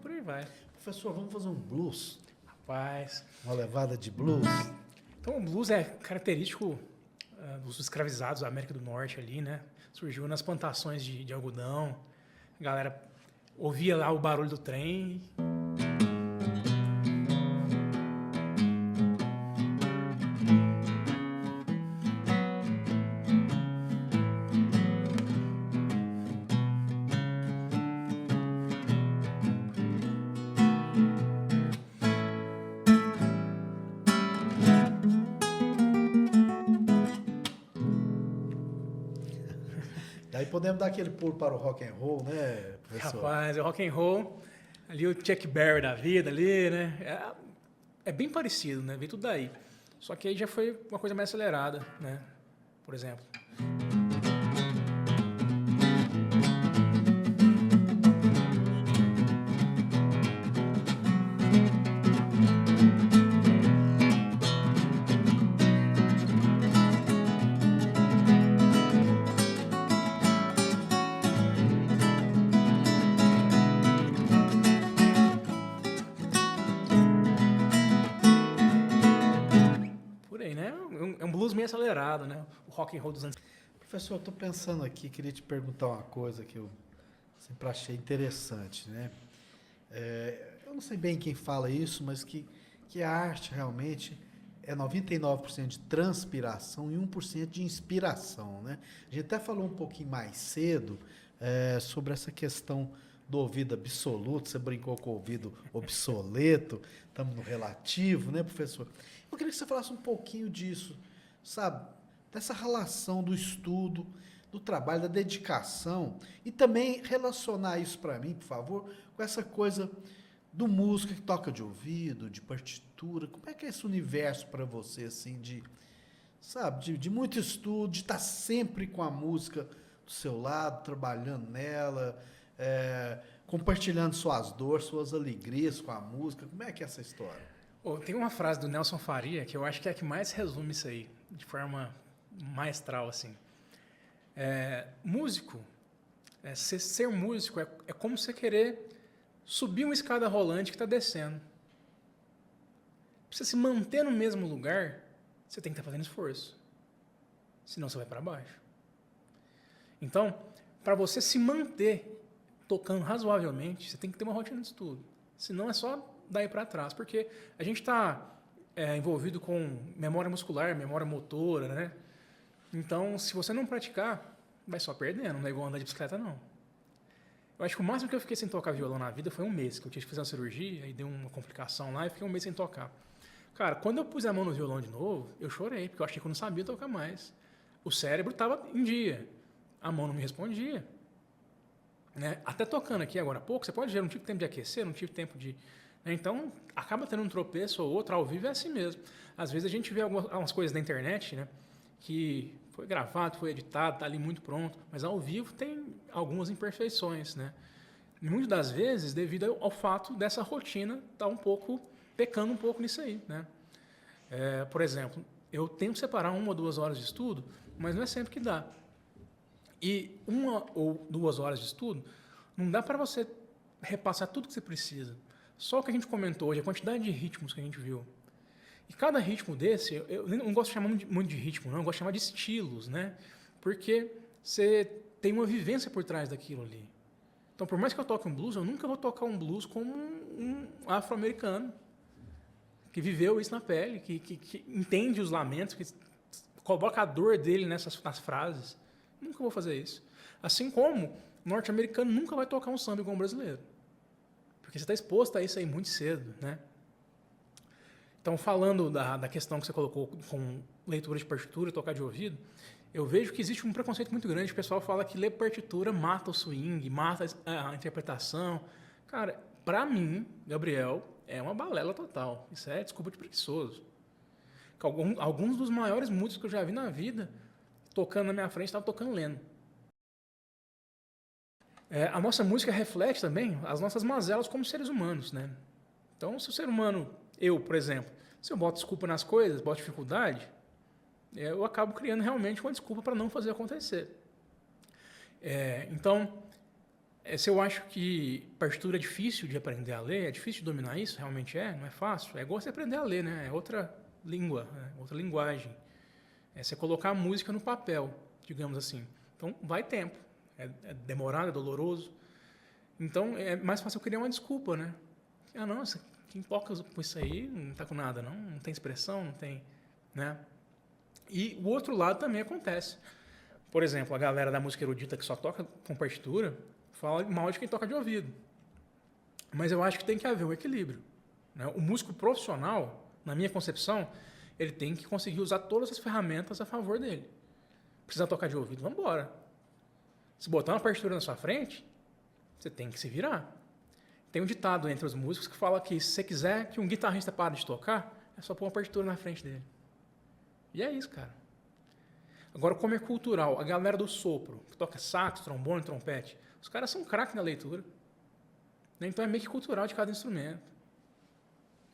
Por aí vai. Professor, vamos fazer um blues? Rapaz. Uma levada de blues? Então, o blues é característico dos escravizados da América do Norte ali, né? Surgiu nas plantações de algodão. A galera ouvia lá o barulho do trem. Daí podemos dar aquele pulo para o rock and roll, né, professor? Rapaz, é rock and roll. Ali o Chuck Berry da vida ali, né? É bem parecido, né? Vem tudo daí. Só que aí já foi uma coisa mais acelerada, né? Por exemplo. Por aí, né? É um blues meio acelerado, né? O rock and roll dos anos. Professor, eu estou pensando aqui, queria te perguntar uma coisa que eu sempre achei interessante, né? Eu não sei bem quem fala isso, mas que a arte realmente é 99% de transpiração e 1% de inspiração, né? A gente até falou um pouquinho mais cedo sobre essa questão do ouvido absoluto, você brincou com o ouvido obsoleto, estamos no relativo, né, professor? Eu queria que você falasse um pouquinho disso, sabe? Dessa relação do estudo, do trabalho, da dedicação, e também relacionar isso para mim, por favor, com essa coisa do músico que toca de ouvido, de partitura. Como é que é esse universo para você, assim, de muito estudo, de estar sempre com a música do seu lado, trabalhando nela, compartilhando suas dores, suas alegrias com a música. Como é que é essa história? Tem uma frase do Nelson Faria que eu acho que é a que mais resume isso aí, de forma maestral, assim. Músico, ser músico é como você querer subir uma escada rolante que está descendo. Pra você se manter no mesmo lugar, você tem que estar fazendo esforço. Senão você vai para baixo. Então, para você se manter tocando razoavelmente, você tem que ter uma rotina de estudo. Senão é só daí para trás. Porque a gente está envolvido com memória muscular, memória motora, né? Então, se você não praticar, vai só perdendo. Não é igual andar de bicicleta, não. Eu acho que o máximo que eu fiquei sem tocar violão na vida foi um mês, que eu tive que fazer uma cirurgia, aí deu uma complicação lá e fiquei um mês sem tocar. Cara, quando eu pus a mão no violão de novo, eu chorei, porque eu achei que eu não sabia tocar mais. O cérebro estava em dia, a mão não me respondia. Né? Até tocando aqui agora há pouco, você pode ver, não tive tempo de aquecer, não tive tempo de... Né? Então, acaba tendo um tropeço ou outro, ao vivo é assim mesmo. Às vezes a gente vê algumas coisas na internet, né, que foi gravado, foi editado, está ali muito pronto, mas ao vivo tem algumas imperfeições, né? Muitas das vezes devido ao fato dessa rotina estar pecando um pouco nisso aí, né? Por exemplo, eu tento separar 1 ou 2 horas de estudo, mas não é sempre que dá. E 1 ou 2 horas de estudo não dá para você repassar tudo que você precisa. Só o que a gente comentou hoje, a quantidade de ritmos que a gente viu. E cada ritmo desse, eu não gosto de chamar muito de ritmo, não, eu gosto de chamar de estilos, né? Porque você tem uma vivência por trás daquilo ali. Então, por mais que eu toque um blues, eu nunca vou tocar um blues como um afro-americano que viveu isso na pele, que entende os lamentos, que coloca a dor dele nas frases. Nunca vou fazer isso. Assim como o norte-americano nunca vai tocar um samba igual um brasileiro. Porque você está exposto a isso aí muito cedo, né? Então, falando da questão que você colocou com leitura de partitura, tocar de ouvido, eu vejo que existe um preconceito muito grande. O pessoal fala que ler partitura mata o swing, mata a interpretação. Cara, pra mim, Gabriel, é uma balela total. Isso é desculpa de preguiçoso. Alguns dos maiores músicos que eu já vi na vida, tocando na minha frente, estavam tocando lendo. A nossa música reflete também as nossas mazelas como seres humanos, né? Então, se o ser humano, eu, por exemplo, se eu boto desculpa nas coisas, boto dificuldade, eu acabo criando realmente uma desculpa para não fazer acontecer. Então, se eu acho que partitura é difícil de aprender a ler, é difícil de dominar isso, realmente não é fácil. É igual você aprender a ler, né? É outra língua, outra linguagem. É você colocar a música no papel, digamos assim. Então, vai tempo. É demorado, é doloroso. Então, é mais fácil eu criar uma desculpa, né? Não, quem toca com isso aí não tá com nada, não tem expressão, não tem, né? E o outro lado também acontece. Por exemplo, a galera da música erudita que só toca com partitura fala mal de quem toca de ouvido. Mas eu acho que tem que haver um equilíbrio, né? O músico profissional, na minha concepção, ele tem que conseguir usar todas as ferramentas a favor dele. Precisa tocar de ouvido, vamos embora. Se botar uma partitura na sua frente, você tem que se virar. Tem um ditado entre os músicos que fala que se você quiser que um guitarrista pare de tocar, é só pôr uma partitura na frente dele. E é isso, cara. Agora, como é cultural, a galera do sopro, que toca sax, trombone, trompete, os caras são craques na leitura. Então é meio que cultural de cada instrumento.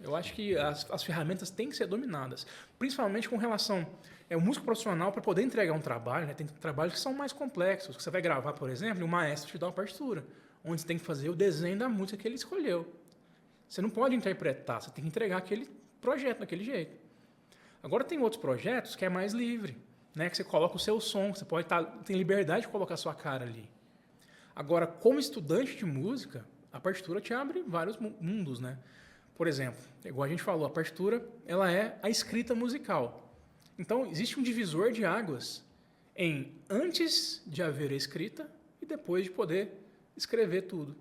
Eu acho que as ferramentas têm que ser dominadas, principalmente com relação ao músico profissional para poder entregar um trabalho, né? Tem trabalhos que são mais complexos, que você vai gravar, por exemplo, e o maestro te dá uma partitura, onde você tem que fazer o desenho da música que ele escolheu. Você não pode interpretar, você tem que entregar aquele projeto daquele jeito. Agora tem outros projetos que é mais livre, né? Que você coloca o seu som, você tem liberdade de colocar a sua cara ali. Agora, como estudante de música, a partitura te abre vários mundos, né? Por exemplo, igual a gente falou, a partitura ela é a escrita musical. Então, existe um divisor de águas em antes de haver a escrita e depois de poder escrever tudo.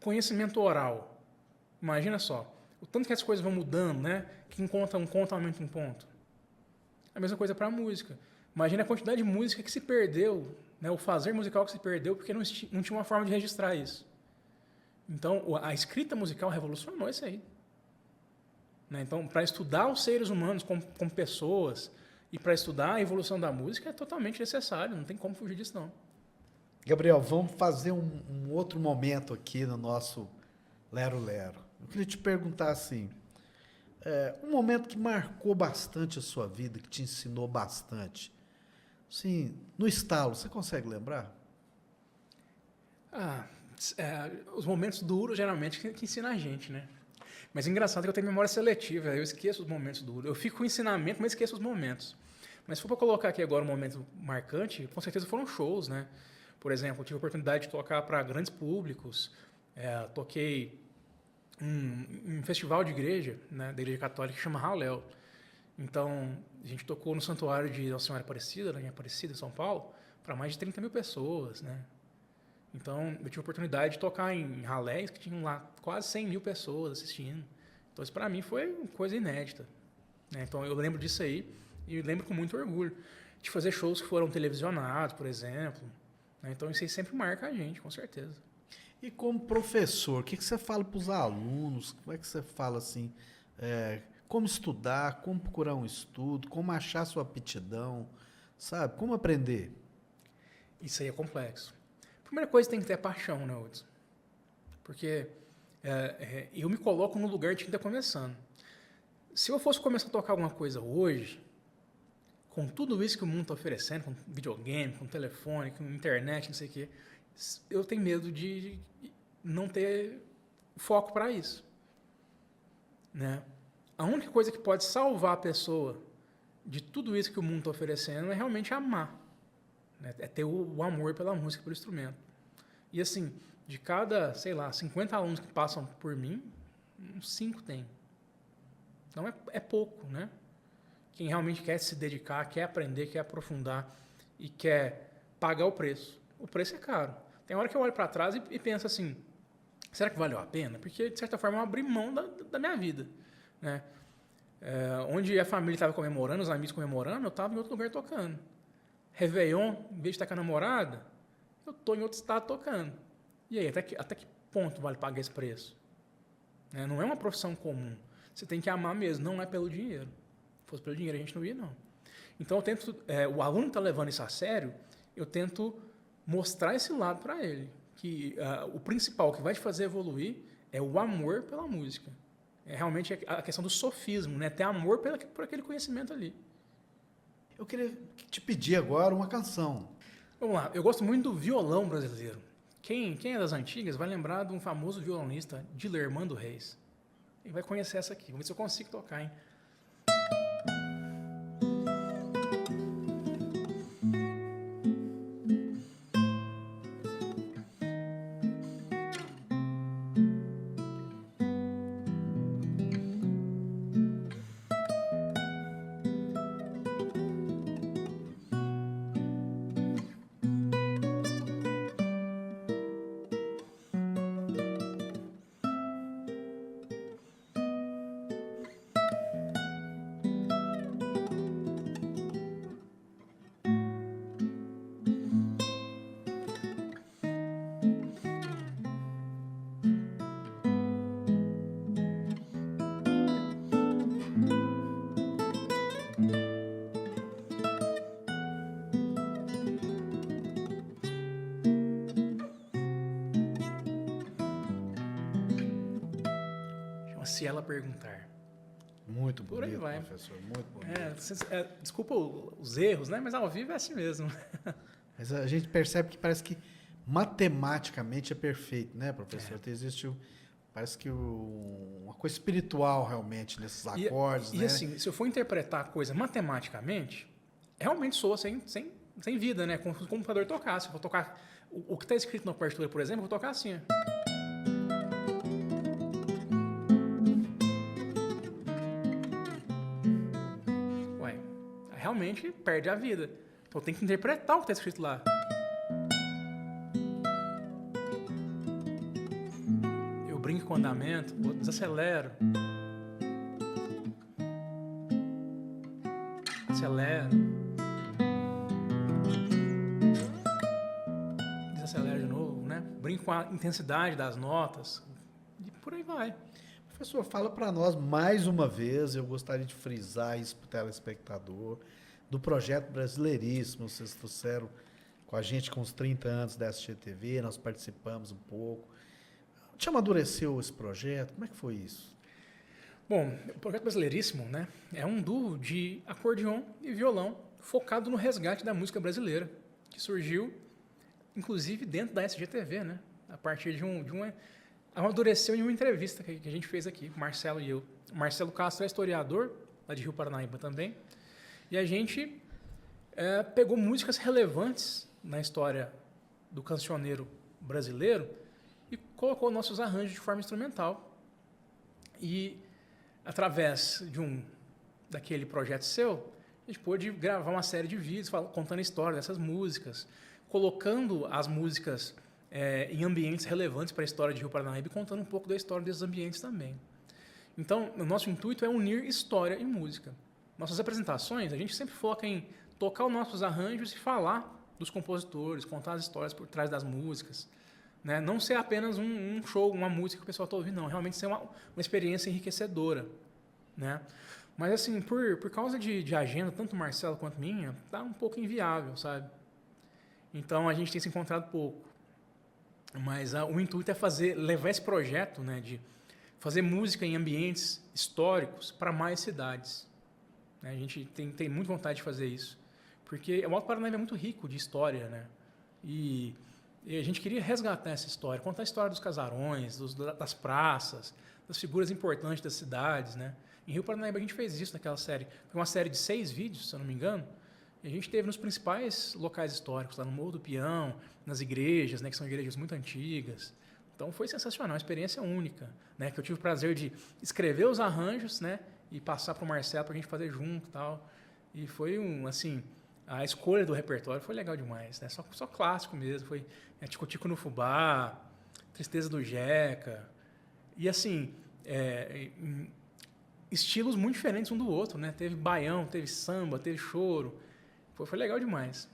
Conhecimento oral. Imagina só, o tanto que as coisas vão mudando, né? Quem conta um conto aumenta um ponto. A mesma coisa para a música. Imagina a quantidade de música que se perdeu, né? O fazer musical que se perdeu porque não tinha uma forma de registrar isso. Então, a escrita musical revolucionou isso aí. Né? Então, para estudar os seres humanos como pessoas e para estudar a evolução da música é totalmente necessário, não tem como fugir disso, não. Gabriel, vamos fazer um outro momento aqui no nosso Lero Lero. Eu queria te perguntar assim, um momento que marcou bastante a sua vida, que te ensinou bastante. Sim, no estalo, você consegue lembrar? Ah, os momentos duros, geralmente, que ensina a gente, né? Mas é engraçado que eu tenho memória seletiva, eu esqueço os momentos duros. Eu fico com o ensinamento, mas esqueço os momentos. Mas se for para colocar aqui agora um momento marcante, com certeza foram shows, né? Por exemplo, eu tive a oportunidade de tocar para grandes públicos, toquei um festival de igreja, né, da igreja católica, que chama Hallel. Então, a gente tocou no santuário de Nossa Senhora Aparecida, em Aparecida, em São Paulo, para mais de 30 mil pessoas, né? Então, eu tive a oportunidade de tocar em ralés que tinham lá quase 100 mil pessoas assistindo. Então, isso para mim foi uma coisa inédita, né? Então, eu lembro disso aí e lembro com muito orgulho de fazer shows que foram televisionados, por exemplo, né? Então, isso aí sempre marca a gente, com certeza. E como professor, o que você fala para os alunos? Como é que você fala assim, como estudar, como procurar um estudo, como achar sua aptidão, sabe? Como aprender? Isso aí é complexo. Primeira coisa, tem que ter paixão, né, Hudson? Porque eu me coloco no lugar de quem está começando. Se eu fosse começar a tocar alguma coisa hoje, com tudo isso que o mundo está oferecendo, com videogame, com telefone, com internet, não sei o quê, eu tenho medo de não ter foco para isso, né? A única coisa que pode salvar a pessoa de tudo isso que o mundo está oferecendo é realmente amar, né? É ter o amor pela música, pelo instrumento. E assim, de cada, sei lá, 50 alunos que passam por mim, uns 5 tem. Então é pouco, né? Quem realmente quer se dedicar, quer aprender, quer aprofundar e quer pagar o preço. O preço é caro. Tem hora que eu olho para trás e penso assim, será que valeu a pena? Porque, de certa forma, eu abri mão da minha vida, né? Onde a família estava comemorando, os amigos comemorando, eu estava em outro lugar tocando. Réveillon, em vez de estar com a namorada, eu estou em outro estado tocando. E aí, até que ponto vale pagar esse preço? Né? Não é uma profissão comum. Você tem que amar mesmo, não é pelo dinheiro. Se fosse pelo dinheiro, a gente não ia, não. Então, eu tento, o aluno está levando isso a sério, eu tento mostrar esse lado para ele. Que o principal que vai te fazer evoluir é o amor pela música. É realmente a questão do sofismo, né? Ter amor por aquele conhecimento ali. Eu queria te pedir agora uma canção. Vamos lá, eu gosto muito do violão brasileiro. Quem é das antigas vai lembrar de um famoso violonista, Dilermando Reis. E vai conhecer essa aqui. Vamos ver se eu consigo tocar, hein? Se ela perguntar. Muito Por aí bonito, vai. professor, muito bonito. Desculpa os erros, né? Mas ao vivo é assim mesmo. Mas a gente percebe que parece que matematicamente é perfeito, né, professor? Existe, parece que uma coisa espiritual realmente nesses acordes, né? E assim, se eu for interpretar a coisa matematicamente, realmente soa sem vida, né? Como se o computador tocasse. Eu vou tocar o que está escrito na partitura, por exemplo, eu vou tocar assim, ó. Realmente perde a vida. Então tem que interpretar o que está escrito lá. Eu brinco com o andamento, eu desacelero. Acelero. Desacelero de novo, né? Brinco com a intensidade das notas. E por aí vai. Professor, fala para nós mais uma vez, eu gostaria de frisar isso para o telespectador, do projeto Brasileiríssimo, vocês trouxeram com a gente com os 30 anos da SGTV, nós participamos um pouco. Te amadureceu esse projeto? Como é que foi isso? Bom, o Projeto Brasileiríssimo, né, é um duo de acordeon e violão focado no resgate da música brasileira, que surgiu, inclusive, dentro da SGTV, né, a partir de uma... Amadureceu em uma entrevista que a gente fez aqui, o Marcelo e eu. O Marcelo Castro é historiador, lá de Rio Paranaíba também, e a gente pegou músicas relevantes na história do cancioneiro brasileiro e colocou nossos arranjos de forma instrumental. E, através daquele projeto seu, a gente pôde gravar uma série de vídeos contando a história dessas músicas, colocando as músicas em ambientes relevantes para a história de Rio Paranaíba e contando um pouco da história desses ambientes também. Então, o nosso intuito é unir história e música. Nossas apresentações, a gente sempre foca em tocar os nossos arranjos e falar dos compositores, contar as histórias por trás das músicas. Né? Não ser apenas um show, uma música que o pessoal está ouvindo, não. Realmente ser uma experiência enriquecedora. Né? Mas, assim, por causa de agenda, tanto Marcelo quanto minha, tá um pouco inviável, sabe? Então, a gente tem se encontrado pouco. Mas o intuito é levar esse projeto, né, de fazer música em ambientes históricos para mais cidades. Né? A gente tem muita vontade de fazer isso. Porque o Alto Paranaíba é muito rico de história, né? E a gente queria resgatar essa história, contar a história dos casarões, das praças, das figuras importantes das cidades, né? Em Rio Paranaíba a gente fez isso naquela série. Foi uma série de 6 vídeos, se eu não me engano. E a gente esteve nos principais locais históricos, lá no Morro do Peão, nas igrejas, né, que são igrejas muito antigas. Então foi sensacional, uma experiência única, né, que eu tive o prazer de escrever os arranjos, né, e passar para o Marcelo para a gente fazer junto e tal. E foi a escolha do repertório foi legal demais, né, só clássico mesmo. Foi Tico-Tico no Fubá, Tristeza do Jeca, e assim, estilos muito diferentes um do outro, né, teve baião, teve samba, teve choro. Foi legal demais.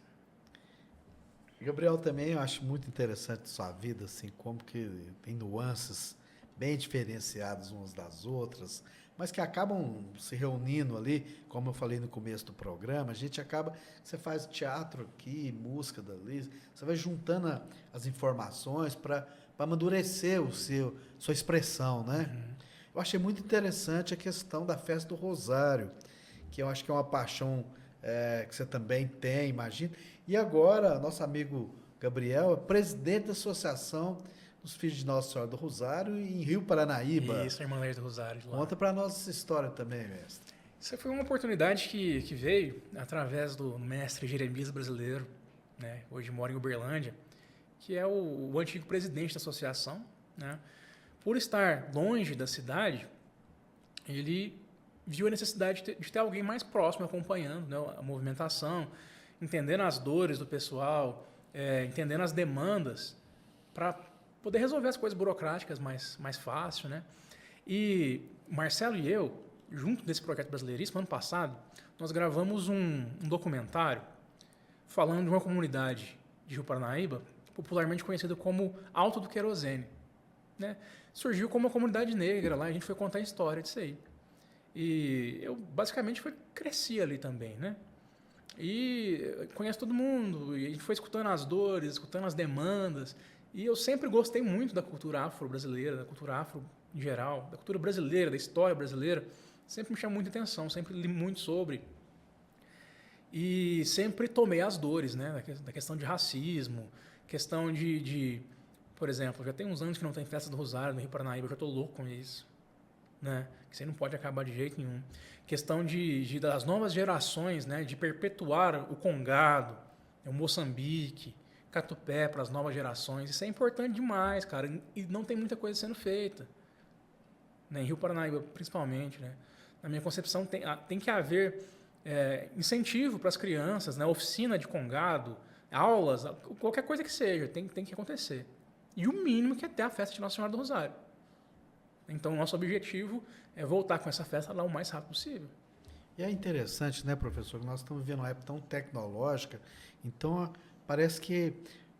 Gabriel, também eu acho muito interessante sua vida, assim, como que tem nuances bem diferenciadas umas das outras, mas que acabam se reunindo ali, como eu falei no começo do programa, a gente acaba, você faz teatro aqui, música dali, você vai juntando as informações para amadurecer sua expressão, né? Uhum. Eu achei muito interessante a questão da festa do Rosário, que eu acho que é uma paixão que você também tem, imagino. E agora, nosso amigo Gabriel é presidente da Associação dos Filhos de Nossa Senhora do Rosário em Rio Paranaíba. Isso, Irmã Leite do Rosário. Lá. Conta para nós essa história também, mestre. Isso foi uma oportunidade que veio através do mestre Jeremias brasileiro, né? Hoje mora em Uberlândia, que é o antigo presidente da associação. Né? Por estar longe da cidade, ele viu a necessidade de ter alguém mais próximo acompanhando, né, a movimentação, entendendo as dores do pessoal, entendendo as demandas, para poder resolver as coisas burocráticas mais fácil. Né? E Marcelo e eu, junto desse projeto Brasileiríssimo, ano passado, nós gravamos um documentário falando de uma comunidade de Rio Paranaíba, popularmente conhecida como Alto do Querosene. Né? Surgiu como uma comunidade negra lá, a gente foi contar a história disso aí. E eu basicamente cresci ali também, né? E conheço todo mundo, e a gente foi escutando as dores, escutando as demandas, e eu sempre gostei muito da cultura afro-brasileira, da cultura afro em geral, da cultura brasileira, da história brasileira, sempre me chamou muita atenção, sempre li muito sobre, e sempre tomei as dores, né? Da questão de racismo, questão por exemplo, já tem uns anos que não tem festa do Rosário no Rio Paranaíba, eu já estou louco com isso. Né? Que isso aí não pode acabar de jeito nenhum. Questão das novas gerações, né? De perpetuar o congado, o Moçambique, Catupé para as novas gerações. Isso é importante demais, cara. E não tem muita coisa sendo feita. Né? Em Rio Paranaíba, principalmente. Né? Na minha concepção, tem que haver incentivo para as crianças, né? Oficina de congado, aulas, qualquer coisa que seja, tem que acontecer. E o mínimo que é ter a festa de Nossa Senhora do Rosário. Então, o nosso objetivo é voltar com essa festa lá o mais rápido possível. E é interessante, né, professor, que nós estamos vivendo uma época tão tecnológica, então parece que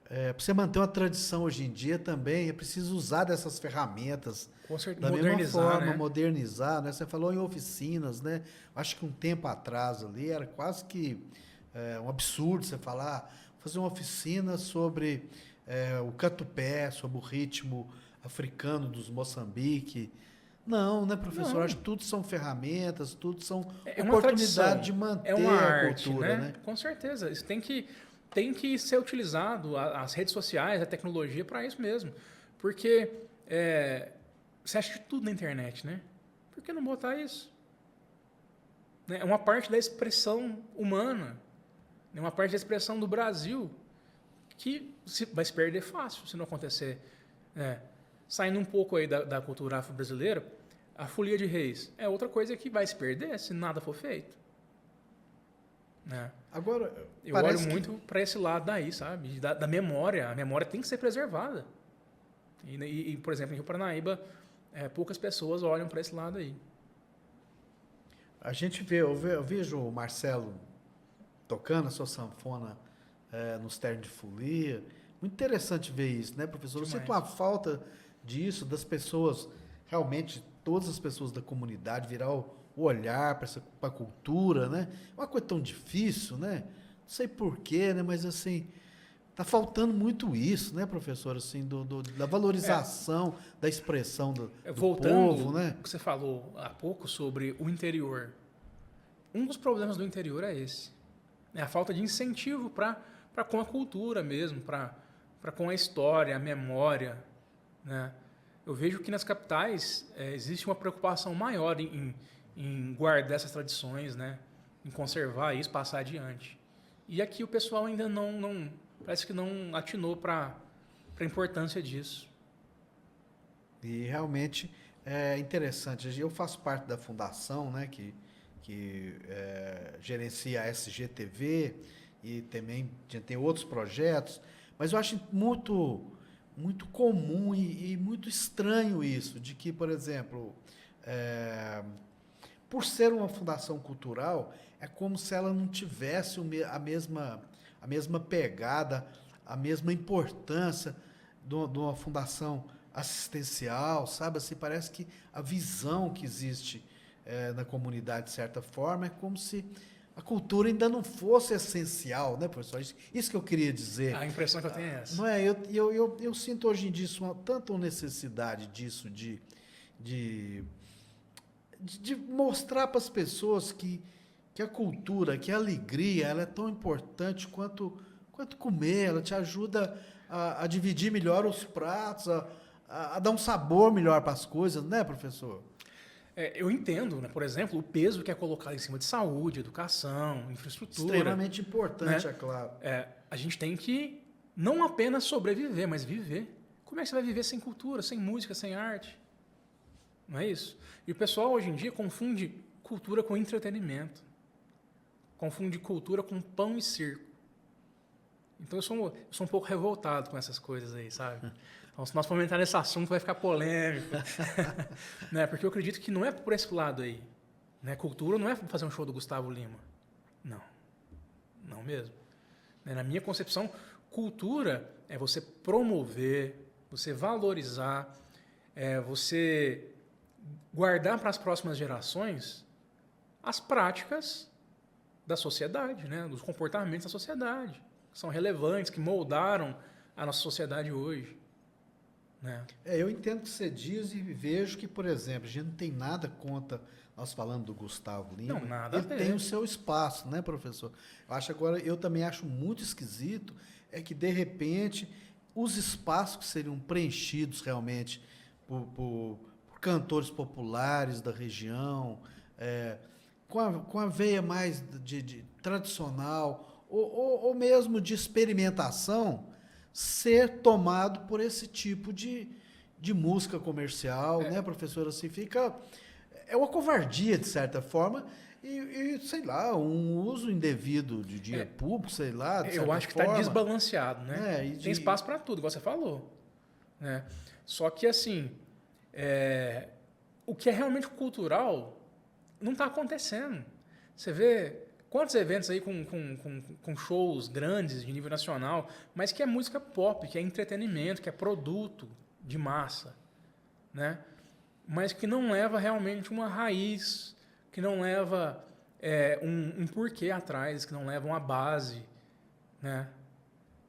para você manter uma tradição hoje em dia também é preciso usar dessas ferramentas. Com certeza, da mesma forma, né? modernizar, né? Você falou em oficinas, né? Acho que um tempo atrás ali era quase que um absurdo você falar fazer uma oficina sobre o cantupé, sobre o ritmo africano dos Moçambique. Não, né, professor? Não. Acho que tudo são ferramentas, tudo são É uma tradição, oportunidade de manter é uma a arte, cultura, né? Com certeza. Isso tem que ser utilizado, as redes sociais, a tecnologia, para isso mesmo. Porque você acha de tudo na internet, né? Por que não botar isso? Né? É uma parte da expressão humana, é uma parte da expressão do Brasil que vai se perder fácil se não acontecer. Saindo um pouco aí da cultura afro-brasileira, a folia de reis é outra coisa que vai se perder se nada for feito. Né? Agora, Eu olho muito para esse lado daí, sabe? Da memória. A memória tem que ser preservada. E, por exemplo, em Rio Paranaíba, poucas pessoas olham para esse lado aí. a gente vê, eu vejo o Marcelo tocando a sua sanfona nos ternos de folia. Muito interessante ver isso, né, professor? Eu Demais. sinto uma falta disso, das pessoas, realmente, todas as pessoas da comunidade virar o olhar para a cultura, né? É uma coisa tão difícil, né? Não sei porquê, né? Mas, assim, tá faltando muito isso, né, professor? Assim, da valorização, da expressão do Voltando povo, né? ao que você falou há pouco sobre o interior. Um dos problemas do interior é esse. É a falta de incentivo para com a cultura mesmo, para com a história, a memória. Né? Eu vejo que nas capitais existe uma preocupação maior em guardar essas tradições, né? Em conservar isso, passar adiante. E aqui o pessoal ainda não parece que não atinou para a importância disso. E realmente é interessante. Eu faço parte da fundação, né, que gerencia a SGTV e também tem outros projetos, mas eu acho muito, muito comum e muito estranho isso, de que, por exemplo, por ser uma fundação cultural, é como se ela não tivesse a mesma pegada, a mesma importância de uma fundação assistencial, sabe? Assim, parece que a visão que existe na comunidade, de certa forma, é como se a cultura ainda não fosse essencial, né, professor? Isso que eu queria dizer. A impressão que eu tenho é essa. Não é? Eu sinto hoje em dia tanto necessidade disso, de mostrar para as pessoas que a cultura, que a alegria, ela é tão importante quanto comer, ela te ajuda a dividir melhor os pratos, a dar um sabor melhor para as coisas, né, professor? Eu entendo, né, por exemplo, o peso que é colocado em cima de saúde, educação, infraestrutura. Extremamente importante, né? é claro. A gente tem que não apenas sobreviver, mas viver. Como é que você vai viver sem cultura, sem música, sem arte? Não é isso? E o pessoal hoje em dia confunde cultura com entretenimento. Confunde cultura com pão e circo. Então eu sou um pouco revoltado com essas coisas aí, sabe? Então, se nós formos entrar nesse assunto, vai ficar polêmico. Né? Porque eu acredito que não é por esse lado aí. Né? Cultura não é fazer um show do Gustavo Lima. Não. Não mesmo. Né? Na minha concepção, cultura é você promover, você valorizar, você guardar para as próximas gerações as práticas da sociedade, né? Dos comportamentos da sociedade, que são relevantes, que moldaram a nossa sociedade hoje. Né? Eu entendo o que você diz e vejo que, por exemplo, a gente não tem nada contra, nós falando do Gustavo Lima, Não, nada ele a ver. tem o seu espaço, né, professor? Eu também acho muito esquisito, é que, de repente, os espaços que seriam preenchidos realmente por cantores populares da região, com a veia mais de tradicional, ou mesmo de experimentação, ser tomado por esse tipo de música comercial, né, professor? Assim, é uma covardia, de certa forma, e sei lá, um uso indevido de dinheiro público, sei lá, de Eu certa acho que forma. está desbalanceado, né? Tem espaço para tudo, igual você falou. Né? Só que, assim, o que é realmente cultural não está acontecendo. Você vê quantos eventos aí com shows grandes de nível nacional, mas que é música pop, que é entretenimento, que é produto de massa, né? Mas que não leva realmente uma raiz, que não leva um porquê atrás, que não leva uma base, né?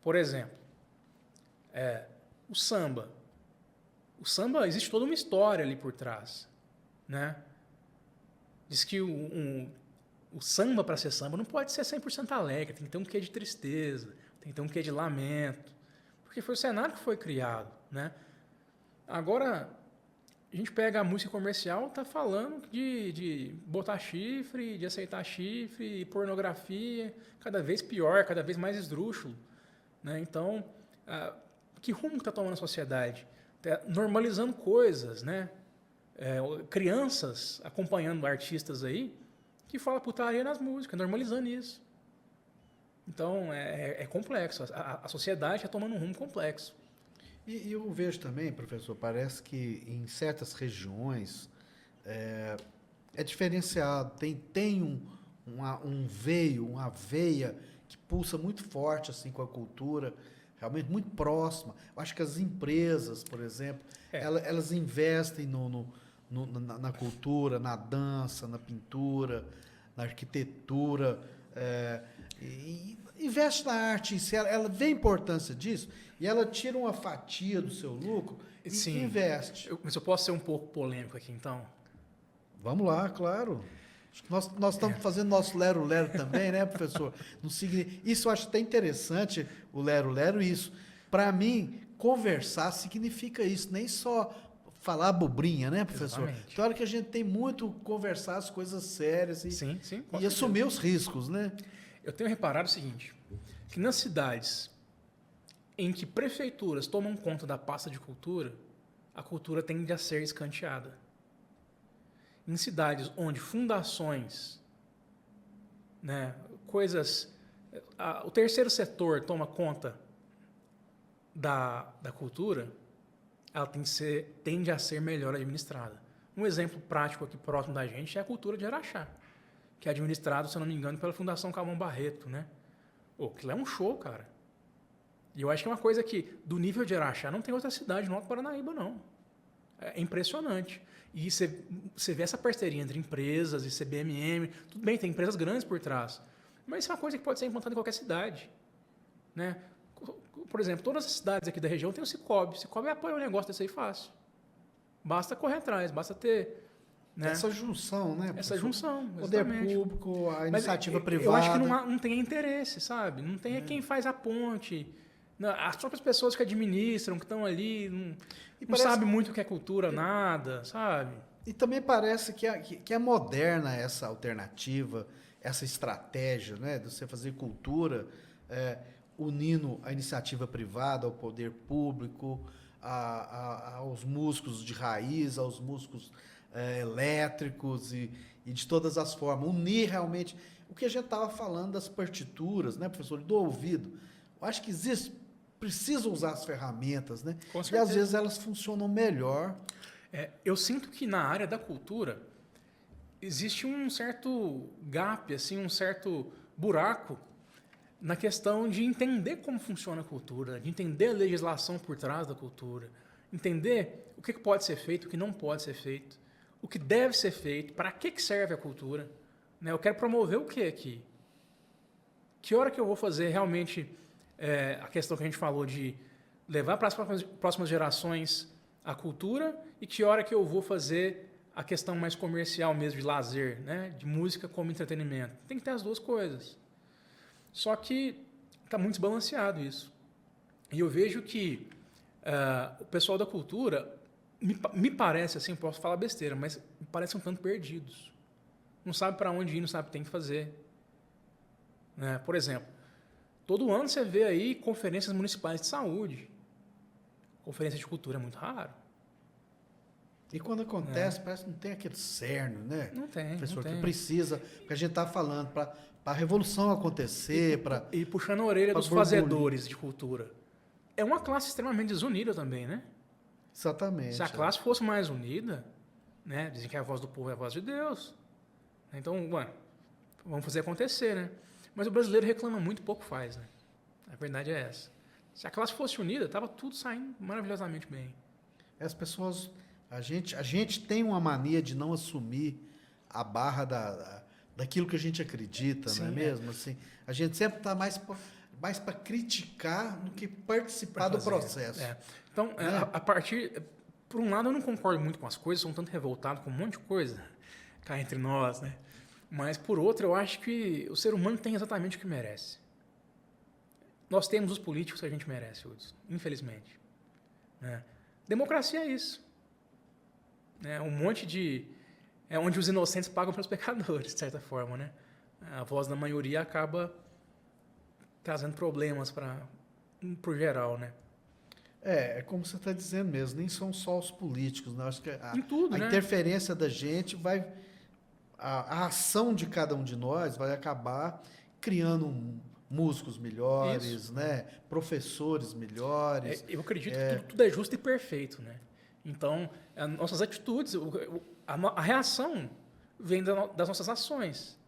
Por exemplo, o samba. O samba, existe toda uma história ali por trás, né? Diz que o samba, para ser samba, não pode ser 100% alegre, tem que ter um quê de tristeza, tem que ter um quê de lamento, porque foi o cenário que foi criado, né? Agora, a gente pega a música comercial, tá falando de botar chifre, de aceitar chifre, pornografia, cada vez pior, cada vez mais esdrúxulo, né? Então, que rumo está tomando a sociedade? Tá normalizando coisas, né? Crianças acompanhando artistas aí que falam putaria nas músicas, normalizando isso. Então, é complexo. A sociedade está tomando um rumo complexo. E eu vejo também, professor, parece que em certas regiões é diferenciado. Tem uma veia que pulsa muito forte assim com a cultura, realmente muito próxima. Eu acho que as empresas, por exemplo, elas investem na cultura, na dança, na pintura, na arquitetura, e investe na arte em si. Ela vê a importância disso e ela tira uma fatia do seu lucro e Sim. investe. Mas eu posso ser um pouco polêmico aqui, então? Vamos lá, claro. Acho que nós estamos fazendo nosso lero-lero também, né, professor? Isso eu acho até interessante, o lero-lero, isso. Para mim, conversar significa isso, nem só falar abobrinha, né, professor? Exatamente. Tem hora que a gente tem muito conversar as coisas sérias Sim, e assumir os riscos, né? Eu tenho reparado o seguinte, que nas cidades em que prefeituras tomam conta da pasta de cultura, a cultura tende a ser escanteada. Em cidades onde fundações, né, o terceiro setor toma conta da cultura, ela tende a ser melhor administrada. Um exemplo prático aqui próximo da gente é a cultura de Araxá, que é administrado, se eu não me engano, pela Fundação Calmon Barreto, né? Aquilo é um show, cara. E eu acho que é uma coisa que, do nível de Araxá, não tem outra cidade no Alto Paranaíba, não. É impressionante. E você vê essa parceria entre empresas e CBMM, tudo bem, tem empresas grandes por trás, mas isso é uma coisa que pode ser implantada em qualquer cidade, né? Por exemplo, todas as cidades aqui da região tem o Cicobi. O Cicobi apoia um negócio desse aí fácil. Basta correr atrás, basta ter... Né? Essa junção, né? Essa junção, poder exatamente. público, a iniciativa privada. Eu acho que não tem interesse, sabe? Não tem quem faz a ponte. Não, as próprias pessoas que administram, que estão ali, não sabem muito o que é cultura, nada, sabe? E também parece que é moderna essa alternativa, essa estratégia, né? De você fazer cultura unindo a iniciativa privada ao poder público, aos músicos de raiz, aos músicos elétricos e de todas as formas. Unir realmente o que a gente estava falando das partituras, né, professor? Do ouvido. Eu acho que precisa usar as ferramentas, né? Com e certeza. às vezes elas funcionam melhor. Eu sinto que na área da cultura existe um certo gap, assim, um certo buraco na questão de entender como funciona a cultura, de entender a legislação por trás da cultura, entender o que pode ser feito, o que não pode ser feito, o que deve ser feito, para que serve a cultura. Né? Eu quero promover o que aqui? Que hora que eu vou fazer realmente a questão que a gente falou de levar para as próximas gerações a cultura e que hora que eu vou fazer a questão mais comercial mesmo, de lazer, né? De música como entretenimento. Tem que ter as duas coisas. Só que está muito desbalanceado isso. E eu vejo que o pessoal da cultura, me parece, assim, posso falar besteira, mas me parece um tanto perdidos. Não sabe para onde ir, não sabe o que tem que fazer. Né? Por exemplo, todo ano você vê aí conferências municipais de saúde. Conferência de cultura é muito raro. E quando acontece, parece que não tem aquele cerne, né? Não tem, professor, não tem. que precisa, porque a gente está falando para a revolução acontecer, E puxando a orelha dos fazedores de cultura. É uma classe extremamente desunida também, né? Exatamente. Se a classe fosse mais unida, né? Dizem que a voz do povo é a voz de Deus. Então, vamos fazer acontecer, né? Mas o brasileiro reclama muito, pouco faz, né? A verdade é essa. Se a classe fosse unida, estava tudo saindo maravilhosamente bem. As pessoas... A gente tem uma mania de não assumir a barra daquilo que a gente acredita, Sim, não é mesmo? Assim, a gente sempre está mais para criticar do que participar Pra do fazer. processo. Então, a partir... Por um lado, eu não concordo muito com as coisas, sou um tanto revoltado com um monte de coisa cá entre nós, né? Mas, por outro, eu acho que o ser humano tem exatamente o que merece. Nós temos os políticos que a gente merece, Hudson, infelizmente. Né? Democracia é isso. Né? Um monte de... É onde os inocentes pagam para os pecadores, de certa forma, né? A voz da maioria acaba trazendo problemas para o geral, né? É como você está dizendo mesmo, nem são só os políticos, né? Acho que Em tudo, a né? interferência da gente vai... A ação de cada um de nós vai acabar criando músicos melhores, Isso. né? Professores melhores. Eu acredito que tudo é justo e perfeito, né? Então, as nossas atitudes, a reação vem das nossas ações.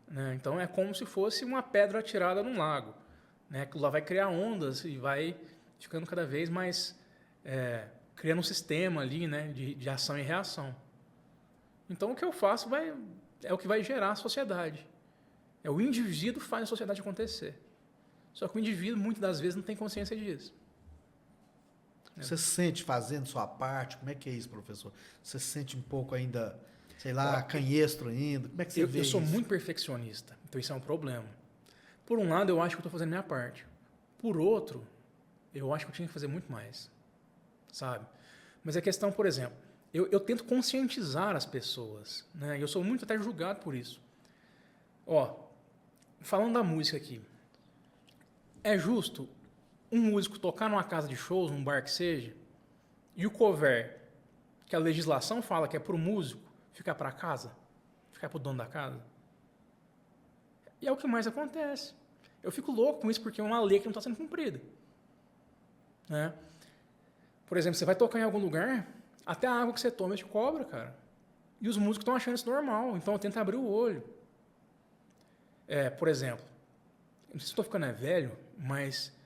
Né? Então, é como se fosse uma pedra atirada num lago. Né? Aquilo lá vai criar ondas e vai ficando cada vez mais... criando um sistema ali, né? de ação e reação. Então, o que eu faço é o que vai gerar a sociedade. O indivíduo faz a sociedade acontecer. Só que o indivíduo, muitas das vezes, não tem consciência disso. Você se sente fazendo sua parte? Como é que é isso, professor? Você se sente um pouco ainda, sei lá, canhestro ainda? Como é que você vê Eu sou isso? muito perfeccionista, então isso é um problema. Por um lado, eu acho que eu estou fazendo a minha parte. Por outro, eu acho que eu tinha que fazer muito mais. Sabe? Mas a questão, por exemplo, eu tento conscientizar as pessoas. Né? Eu sou muito até julgado por isso. Ó, falando da música aqui. É justo um músico tocar numa casa de shows, num bar que seja, e o cover, que a legislação fala que é para o músico, ficar para casa? Ficar para o dono da casa? E é o que mais acontece. Eu fico louco com isso porque é uma lei que não está sendo cumprida. Né? Por exemplo, você vai tocar em algum lugar, até a água que você toma te cobra, cara. E os músicos estão achando isso normal, então eu tento abrir o olho. Por exemplo, não sei se estou ficando velho, mas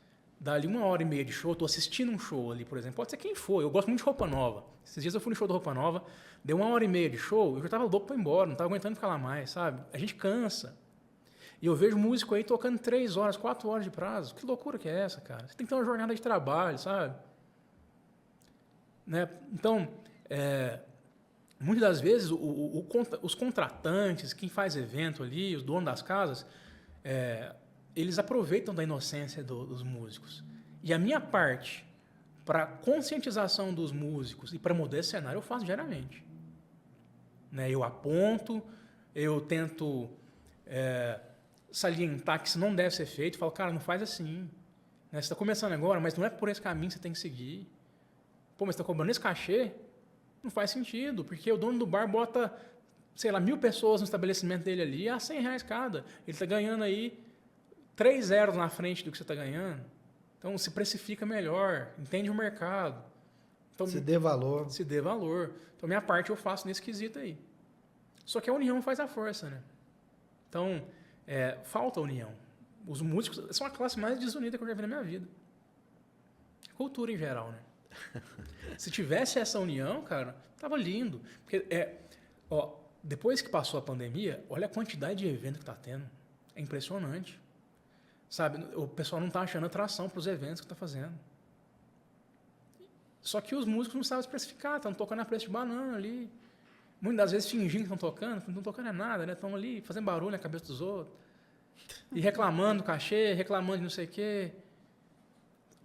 dali 1h30 de show, estou assistindo um show ali, por exemplo, pode ser quem for, eu gosto muito de Roupa Nova. Esses dias eu fui no show da Roupa Nova, deu 1h30 de show, eu já estava louco para ir embora, não estava aguentando ficar lá mais, sabe? A gente cansa. E eu vejo músico aí tocando 3 horas, 4 horas de prazo. Que loucura que é essa, cara? Você tem que ter uma jornada de trabalho, sabe? Né? Então, muitas das vezes, os contratantes, quem faz evento ali, os donos das casas, eles aproveitam da inocência dos músicos. E a minha parte para conscientização dos músicos e para mudar esse cenário eu faço diariamente. Né? Eu aponto, eu tento salientar que isso não deve ser feito, falo, cara, não faz assim. Né? Você está começando agora, mas não é por esse caminho que você tem que seguir. Pô, mas você está cobrando esse cachê? Não faz sentido, porque o dono do bar bota, sei lá, 1.000 pessoas no estabelecimento dele ali a R$100 cada. Ele está ganhando aí 3 zeros na frente do que você está ganhando. Então, se precifica melhor, entende o mercado. Então, se dê valor. Se dê valor. Então, minha parte eu faço nesse quesito aí. Só que a união faz a força, né? Então, falta união. Os músicos são a classe mais desunida que eu já vi na minha vida. Cultura em geral, né? Se tivesse essa união, cara, tava lindo. Porque, depois que passou a pandemia, olha a quantidade de evento que tá tendo. É impressionante. Sabe, o pessoal não tá achando atração para os eventos que tá fazendo. Só que os músicos não sabem especificar, estão tocando a preço de banana ali. Muitas das vezes fingindo que estão tocando, não estão tocando nada, né? Estão ali fazendo barulho na cabeça dos outros. E reclamando do cachê, reclamando de não sei o quê.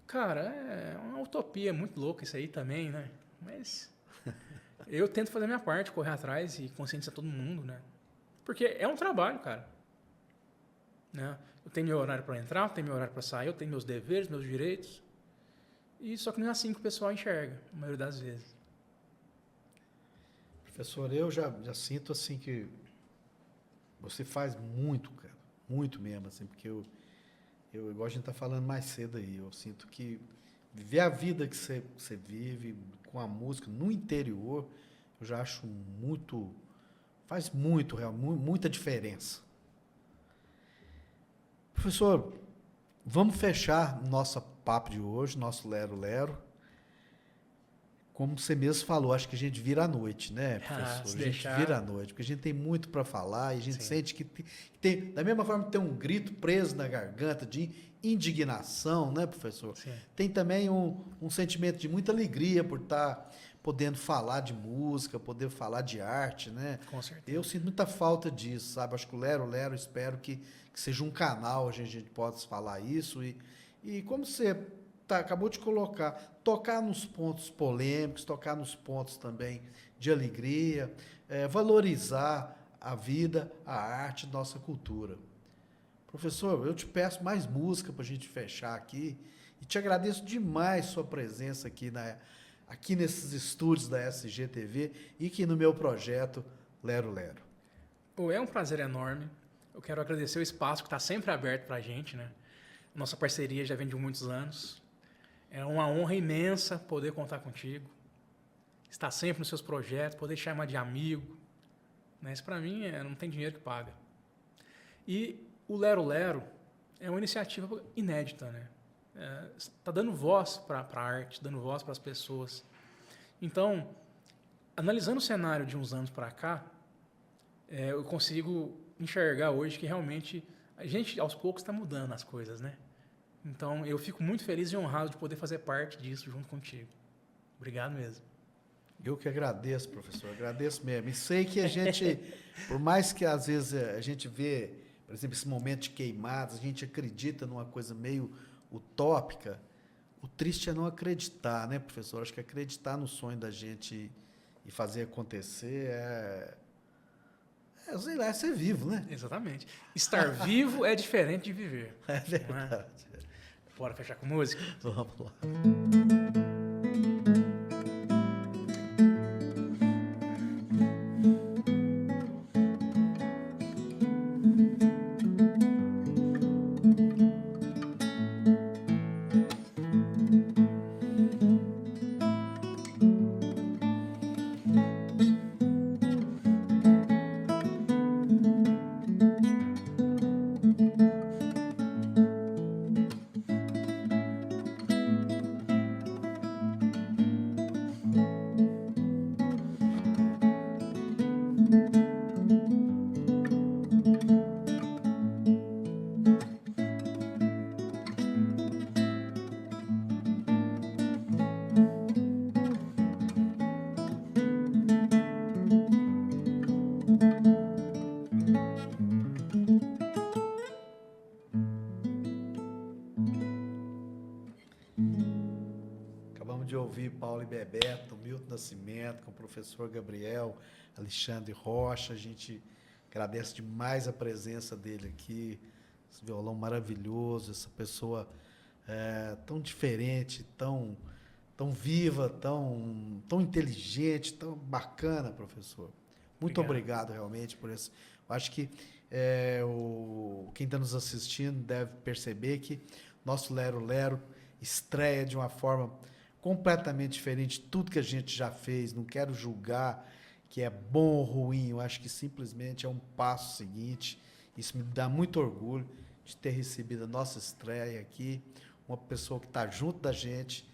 Cara, é uma utopia muito louca isso aí também, né? Mas eu tento fazer a minha parte, correr atrás e conscientizar todo mundo, né? Porque é um trabalho, cara. Né? Eu tenho meu horário para entrar, eu tenho meu horário para sair, eu tenho meus deveres, meus direitos. E só que não é assim que o pessoal enxerga, a maioria das vezes. Professor, eu já sinto assim que você faz muito, cara. Muito mesmo, assim, porque igual a gente está falando mais cedo aí, eu sinto que viver a vida que você vive com a música no interior, eu já acho muito, faz muito, muita diferença. Professor, vamos fechar nosso papo de hoje, nosso Lero Lero. como você mesmo falou, acho que a gente vira à noite, né, professor? Se A gente deixar. vira à noite, porque a gente tem muito para falar e a gente Sim. sente que tem, da mesma forma que tem um grito preso na garganta de indignação, né, professor? Sim. Tem também um sentimento de muita alegria por estar podendo falar de música, poder falar de arte, né? Com certeza. Eu sinto muita falta disso, sabe? Acho que o Lero Lero, espero que seja um canal onde a gente possa falar isso e como você acabou de colocar, tocar nos pontos polêmicos, tocar nos pontos também de alegria, valorizar a vida, a arte, nossa cultura. Professor, eu te peço mais música para a gente fechar aqui e te agradeço demais sua presença aqui nesses estúdios da SGTV e aqui no meu projeto Lero Lero. Pô, é um prazer enorme. Eu quero agradecer o espaço que está sempre aberto para a gente, né? Nossa parceria já vem de muitos anos. É uma honra imensa poder contar contigo, estar sempre nos seus projetos, poder chamar de amigo. Né? Isso para mim não tem dinheiro que paga. E o Lero Lero é uma iniciativa inédita, né? Está dando voz para a arte, dando voz para as pessoas. Então, analisando o cenário de uns anos para cá, eu consigo enxergar hoje que realmente a gente, aos poucos, está mudando as coisas, né? Então, eu fico muito feliz e honrado de poder fazer parte disso junto contigo. Obrigado mesmo. Eu que agradeço, professor, agradeço mesmo. E sei que a gente, por mais que às vezes a gente vê, por exemplo, esse momento de queimadas, a gente acredita numa coisa meio utópica, o triste é não acreditar, né, professor? Acho que acreditar no sonho da gente e fazer acontecer sei lá, é ser vivo, né? Exatamente. Estar vivo é diferente de viver. É verdade. Bora fechar com música? Vamos lá. De ouvir Paulo e Bebeto, Milton Nascimento, com o professor Gabriel, Alexandre Rocha. A gente agradece demais a presença dele aqui, esse violão maravilhoso, essa pessoa tão diferente, tão viva, tão inteligente, tão bacana, professor. Muito obrigado realmente por isso. Eu acho que quem está nos assistindo deve perceber que nosso Lero Lero estreia de uma forma completamente diferente de tudo que a gente já fez. Não quero julgar que é bom ou ruim, eu acho que simplesmente é um passo seguinte. Isso me dá muito orgulho de ter recebido a nossa estreia aqui, uma pessoa que está junto da gente,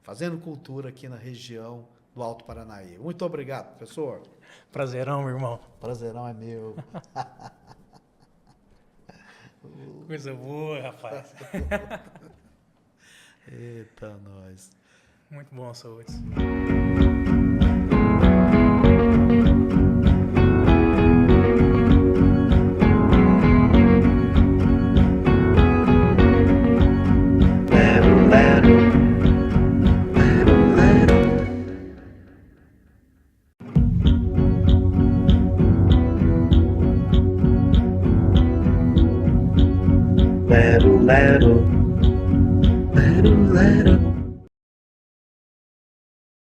fazendo cultura aqui na região do Alto Paranaíba. Muito obrigado, professor. Prazerão, meu irmão. Prazerão é meu. Coisa boa, rapaz. Eita, nós. Muito bom, saúde. Lero, lero, lero, lero. Lero, lero, lero, lero.